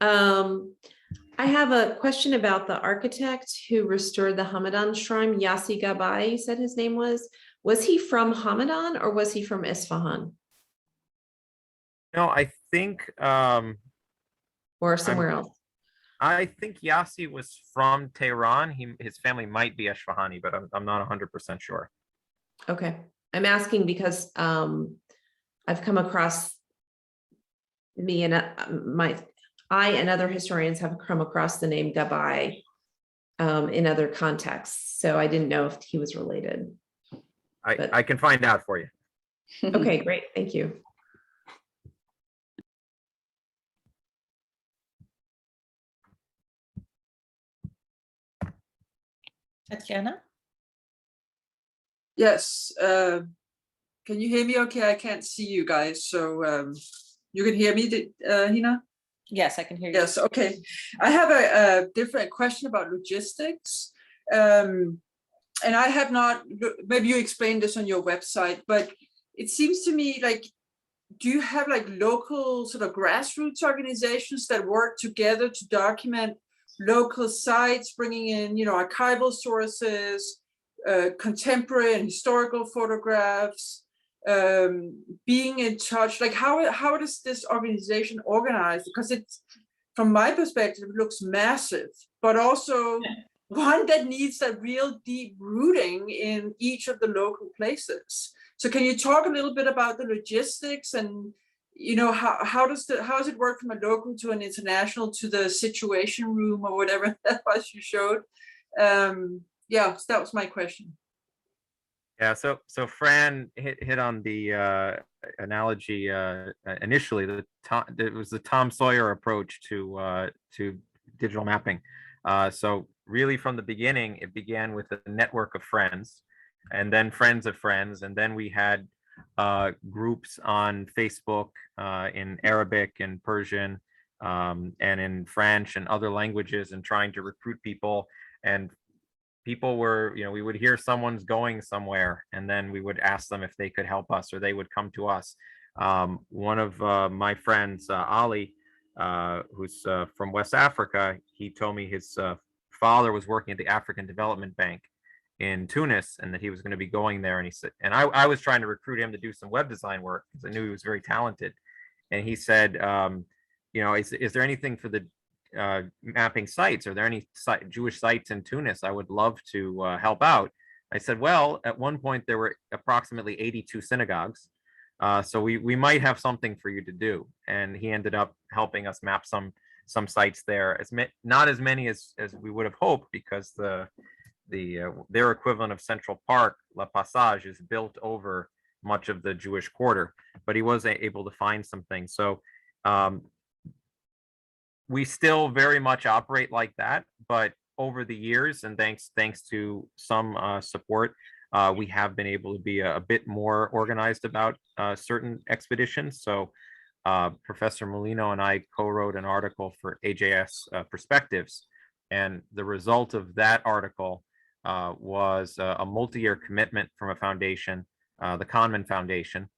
I have a question about the architect who restored the Hamadan shrine, Yassi Gabai, you said his name was. Was he from Hamadan or was he from Isfahan? No, I think or somewhere else. I think Yassi was from Tehran. His family might be Esfahani, but I'm not 100% sure. Okay, I'm asking because I've come across I and other historians have come across the name Gabai in other contexts, so I didn't know if he was related. I can find out for you. Okay, great, thank you. Tatiana? Yes. Can you hear me okay? I can't see you guys, so you can hear me, Hina? Yes, I can hear you. Yes, okay. I have a different question about logistics. And I have not, maybe you explained this on your website, but it seems to me like, do you have like local sort of grassroots organizations that work together to document local sites, bringing in, archival sources, contemporary and historical photographs, being in touch? Like how does this organization organize? Because it's, from my perspective, it looks massive, but also one that needs that real deep rooting in each of the local places. So can you talk a little bit about the logistics and how does it work from a local to an international to the situation room or whatever that was you showed? Yeah, so that was my question. Yeah, so Fran hit on the analogy initially. It was the Tom Sawyer approach to digital mapping. So really from the beginning, it began with a network of friends, and then friends of friends. And then we had groups on Facebook in Arabic and Persian and in French and other languages, and trying to recruit people. And people were, we would hear someone's going somewhere, and then we would ask them if they could help us, or they would come to us. One of my friends, Ali, who's from West Africa, he told me his father was working at the African Development Bank in Tunis, and that he was going to be going there. And he said, and I was trying to recruit him to do some web design work because I knew he was very talented. And he said, is there anything for the mapping sites? Are there any Jewish sites in Tunis? I would love to help out. I said, well, at one point there were approximately 82 synagogues. So we might have something for you to do. And he ended up helping us map some sites there. Not as many as we would have hoped, because their equivalent of Central Park, La Passage, is built over much of the Jewish quarter, but he was able to find some things. So we still very much operate like that, but over the years, and thanks to some support, we have been able to be a bit more organized about certain expeditions. So Professor Malino and I co-wrote an article for AJS Perspectives, and the result of that article was a multi-year commitment from a foundation, the Kahneman Foundation,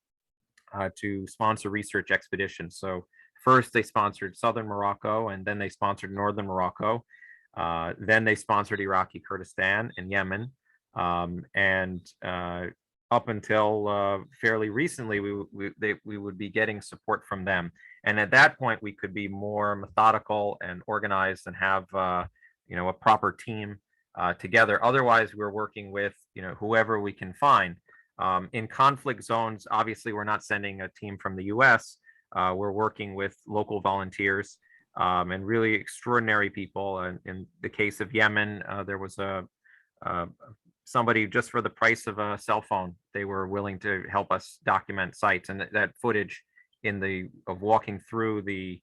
to sponsor research expeditions. So first they sponsored Southern Morocco, and then they sponsored Northern Morocco. Then they sponsored Iraqi Kurdistan and Yemen. And up until fairly recently, we would be getting support from them. And at that point, we could be more methodical and organized and have a proper team together. Otherwise, we're working with whoever we can find. In conflict zones, obviously, we're not sending a team from the US. We're working with local volunteers and really extraordinary people. And in the case of Yemen, there was somebody, just for the price of a cell phone, they were willing to help us document sites. And that footage of walking through the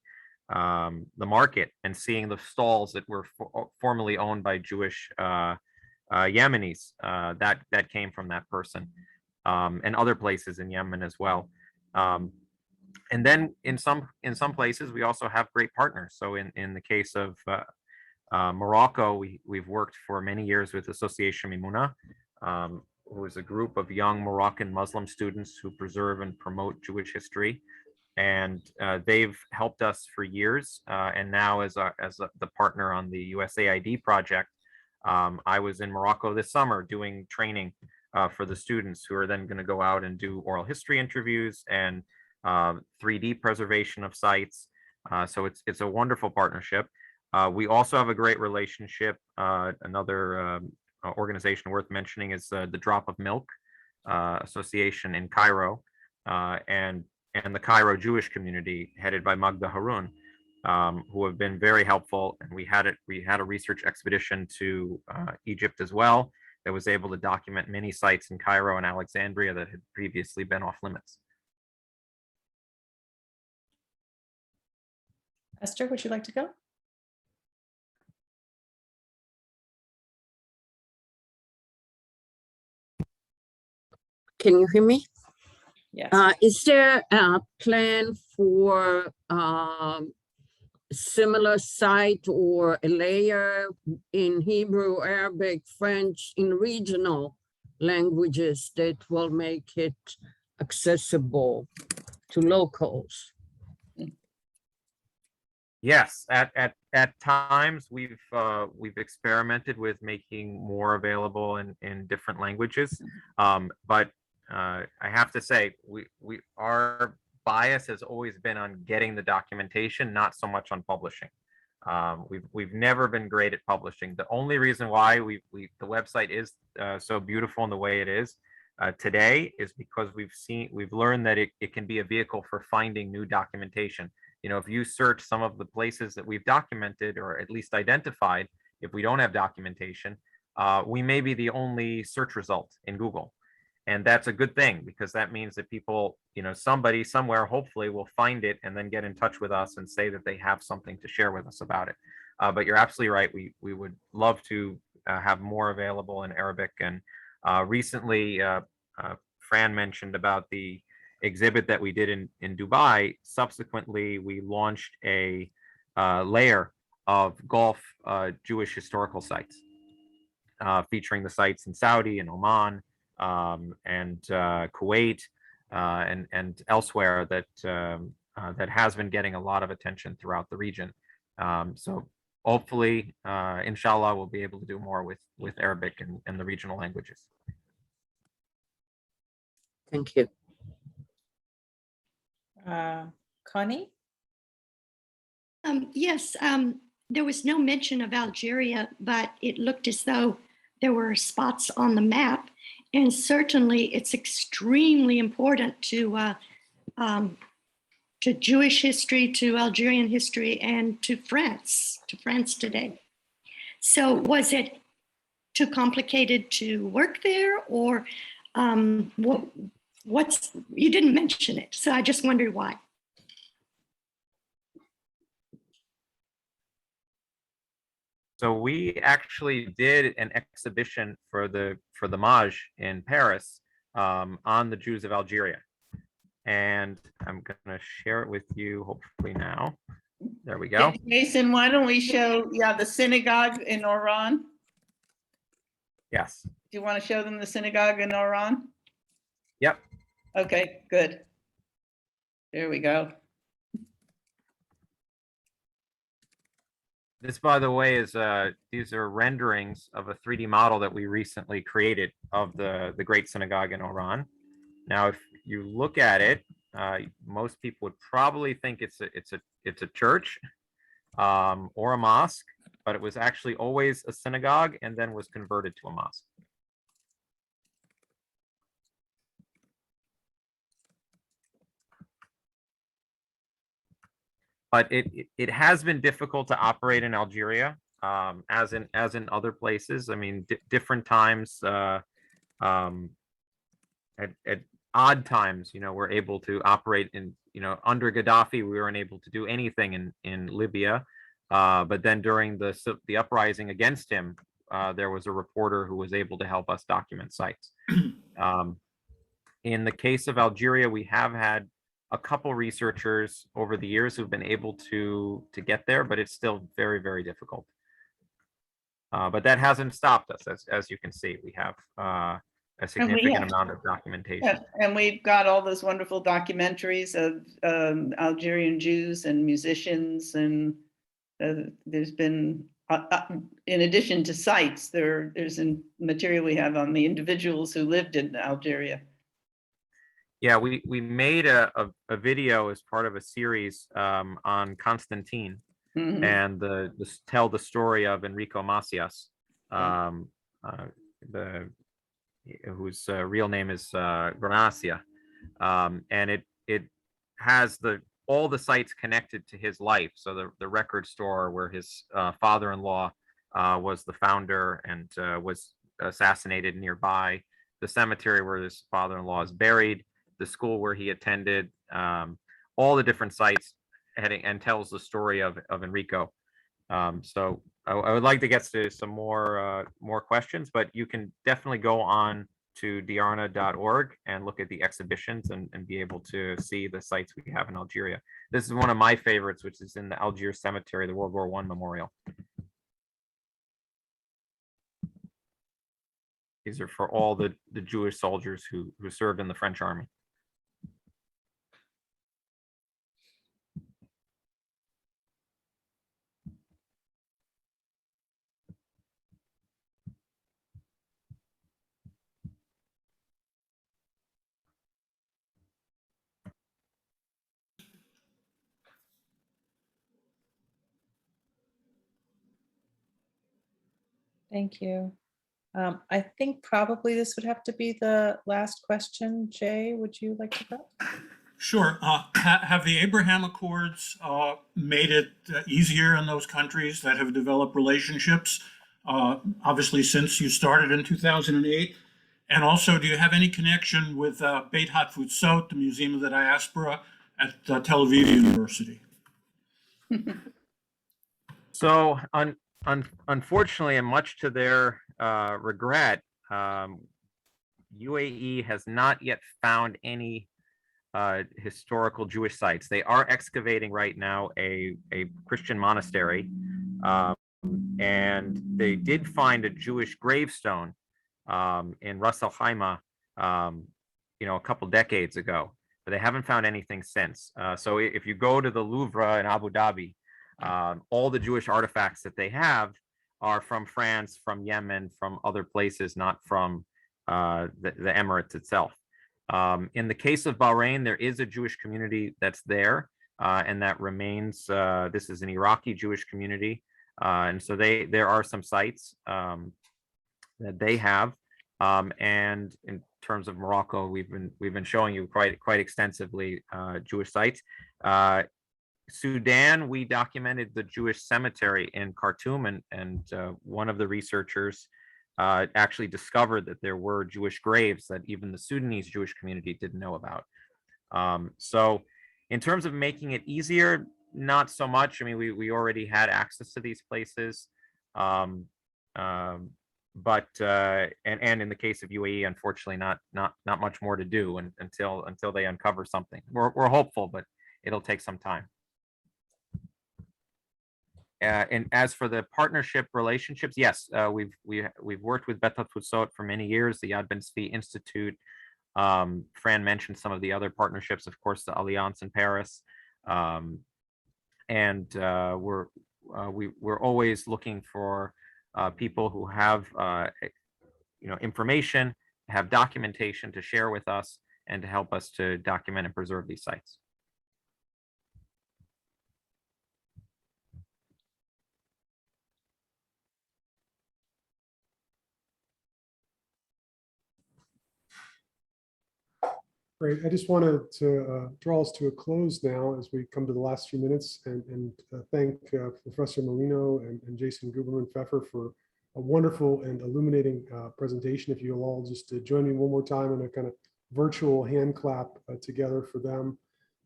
market and seeing the stalls that were formerly owned by Jewish Yemenis, that came from that person, and other places in Yemen as well. And then in some places, we also have great partners. So in the case of Morocco, we've worked for many years with Association Mimouna, who is a group of young Moroccan Muslim students who preserve and promote Jewish history. And they've helped us for years. And now as the partner on the USAID project, I was in Morocco this summer doing training for the students, who are then going to go out and do oral history interviews and 3D preservation of sites. So it's a wonderful partnership. We also have a great relationship. Another organization worth mentioning is the Drop of Milk Association in Cairo, and the Cairo Jewish community, headed by Magda Harun, who have been very helpful. And we had a research expedition to Egypt as well that was able to document many sites in Cairo and Alexandria that had previously been off limits. Esther, would you like to go? Can you hear me? Yes. Is there a plan for similar site or a layer in Hebrew, Arabic, French, in regional languages that will make it accessible to locals? Yes, at times we've experimented with making more available in different languages, but I have to say our bias has always been on getting the documentation, not so much on publishing. We've never been great at publishing. The only reason why the website is so beautiful in the way it is today is because we've learned that it can be a vehicle for finding new documentation. If you search some of the places that we've documented, or at least identified, if we don't have documentation, we may be the only search result in Google. And that's a good thing, because that means that people, somebody somewhere hopefully will find it and then get in touch with us and say that they have something to share with us about it. But you're absolutely right. We would love to have more available in Arabic. And recently, Fran mentioned about the exhibit that we did in Dubai. Subsequently, we launched a layer of Gulf Jewish historical sites, featuring the sites in Saudi and Oman and Kuwait and elsewhere that that has been getting a lot of attention throughout the region. So hopefully, inshallah, we'll be able to do more with Arabic and the regional languages. Thank you. Connie? Yes, there was no mention of Algeria, but it looked as though there were spots on the map. And certainly it's extremely important to Jewish history, to Algerian history, and to France today. So was it too complicated to work there, or you didn't mention it, so I just wondered why. So we actually did an exhibition for the Maj in Paris on the Jews of Algeria. And I'm gonna share it with you hopefully now. There we go. Jason, why don't we show the synagogue in Oran? Yes. Do you want to show them the synagogue in Oran? Yep. Okay, good. There we go. This, by the way, is these are renderings of a 3D model that we recently created of the Great Synagogue in Oran. Now, if you look at it, most people would probably think it's a church or a mosque, but it was actually always a synagogue and then was converted to a mosque. But it has been difficult to operate in Algeria, as in other places. I mean, different times, at odd times, we're able to operate in, under Gaddafi, we weren't able to do anything in Libya. But then during the uprising against him, there was a reporter who was able to help us document sites. In the case of Algeria, we have had a couple researchers over the years who've been able to get there, but it's still very, very difficult. But that hasn't stopped us. As you can see, we have a significant amount of documentation. And we've got all those wonderful documentaries of Algerian Jews and musicians, and there's been, in addition to sites, there's material we have on the individuals who lived in Algeria. Yeah, we made a video as part of a series on Constantine, and tell the story of Enrico Macias, whose real name is Granacia, and it has all the sites connected to his life. So the record store where his father-in-law was the founder and was assassinated nearby, the cemetery where his father-in-law is buried, the school where he attended, all the different sites, and tells the story of Enrico. So I would like to get to some more questions, but you can definitely go on to diarna.org and look at the exhibitions and be able to see the sites we have in Algeria. This is one of my favorites, which is in the Algiers Cemetery, the World War I Memorial. These are for all the Jewish soldiers who served in the French army. Thank you. I think probably this would have to be the last question. Jay, would you like to go? Sure. Have the Abraham Accords made it easier in those countries that have developed relationships, obviously since you started in 2008? And also, do you have any connection with Beit Hatfutsot, the Museum of the Diaspora at Tel Aviv University? So unfortunately, and much to their regret, UAE has not yet found any historical Jewish sites. They are excavating right now a Christian monastery, and they did find a Jewish gravestone in Ras Al Khaimah, a couple decades ago, but they haven't found anything since. So if you go to the Louvre in Abu Dhabi, all the Jewish artifacts that they have are from France, from Yemen, from other places, not from the Emirates itself. In the case of Bahrain, there is a Jewish community that's there, and that remains. This is an Iraqi Jewish community, and so there are some sites that they have. And in terms of Morocco, we've been showing you quite extensively Jewish sites. Sudan, we documented the Jewish cemetery in Khartoum, and one of the researchers actually discovered that there were Jewish graves that even the Sudanese Jewish community didn't know about. So in terms of making it easier, not so much. I mean, we already had access to these places. But in the case of UAE, unfortunately, not much more to do until they uncover something. We're hopeful, but it'll take some time. And as for the partnership relationships, yes, we've worked with Bet Futsot for many years, the Yad Ben Zvi Institute. Fran mentioned some of the other partnerships, of course, the Alliance in Paris, and we're always looking for people who have information, have documentation to share with us, and to help us to document and preserve these sites. Great. I just wanted to draw us to a close now as we come to the last few minutes, and thank Professor Malino and Jason Guberman-Pfeffer for a wonderful and illuminating presentation. If you'll all just join me one more time in a kind of virtual hand clap together for them.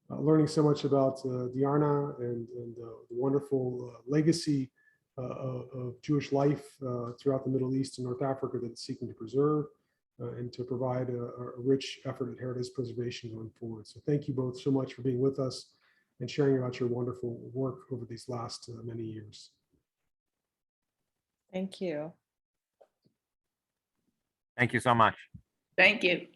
Learning so much about Diarna and the wonderful legacy of Jewish life throughout the Middle East and North Africa that it's seeking to preserve. And to provide a rich effort at heritage preservation going forward. So thank you both so much for being with us and sharing about your wonderful work over these last many years. Thank you. Thank you so much. Thank you.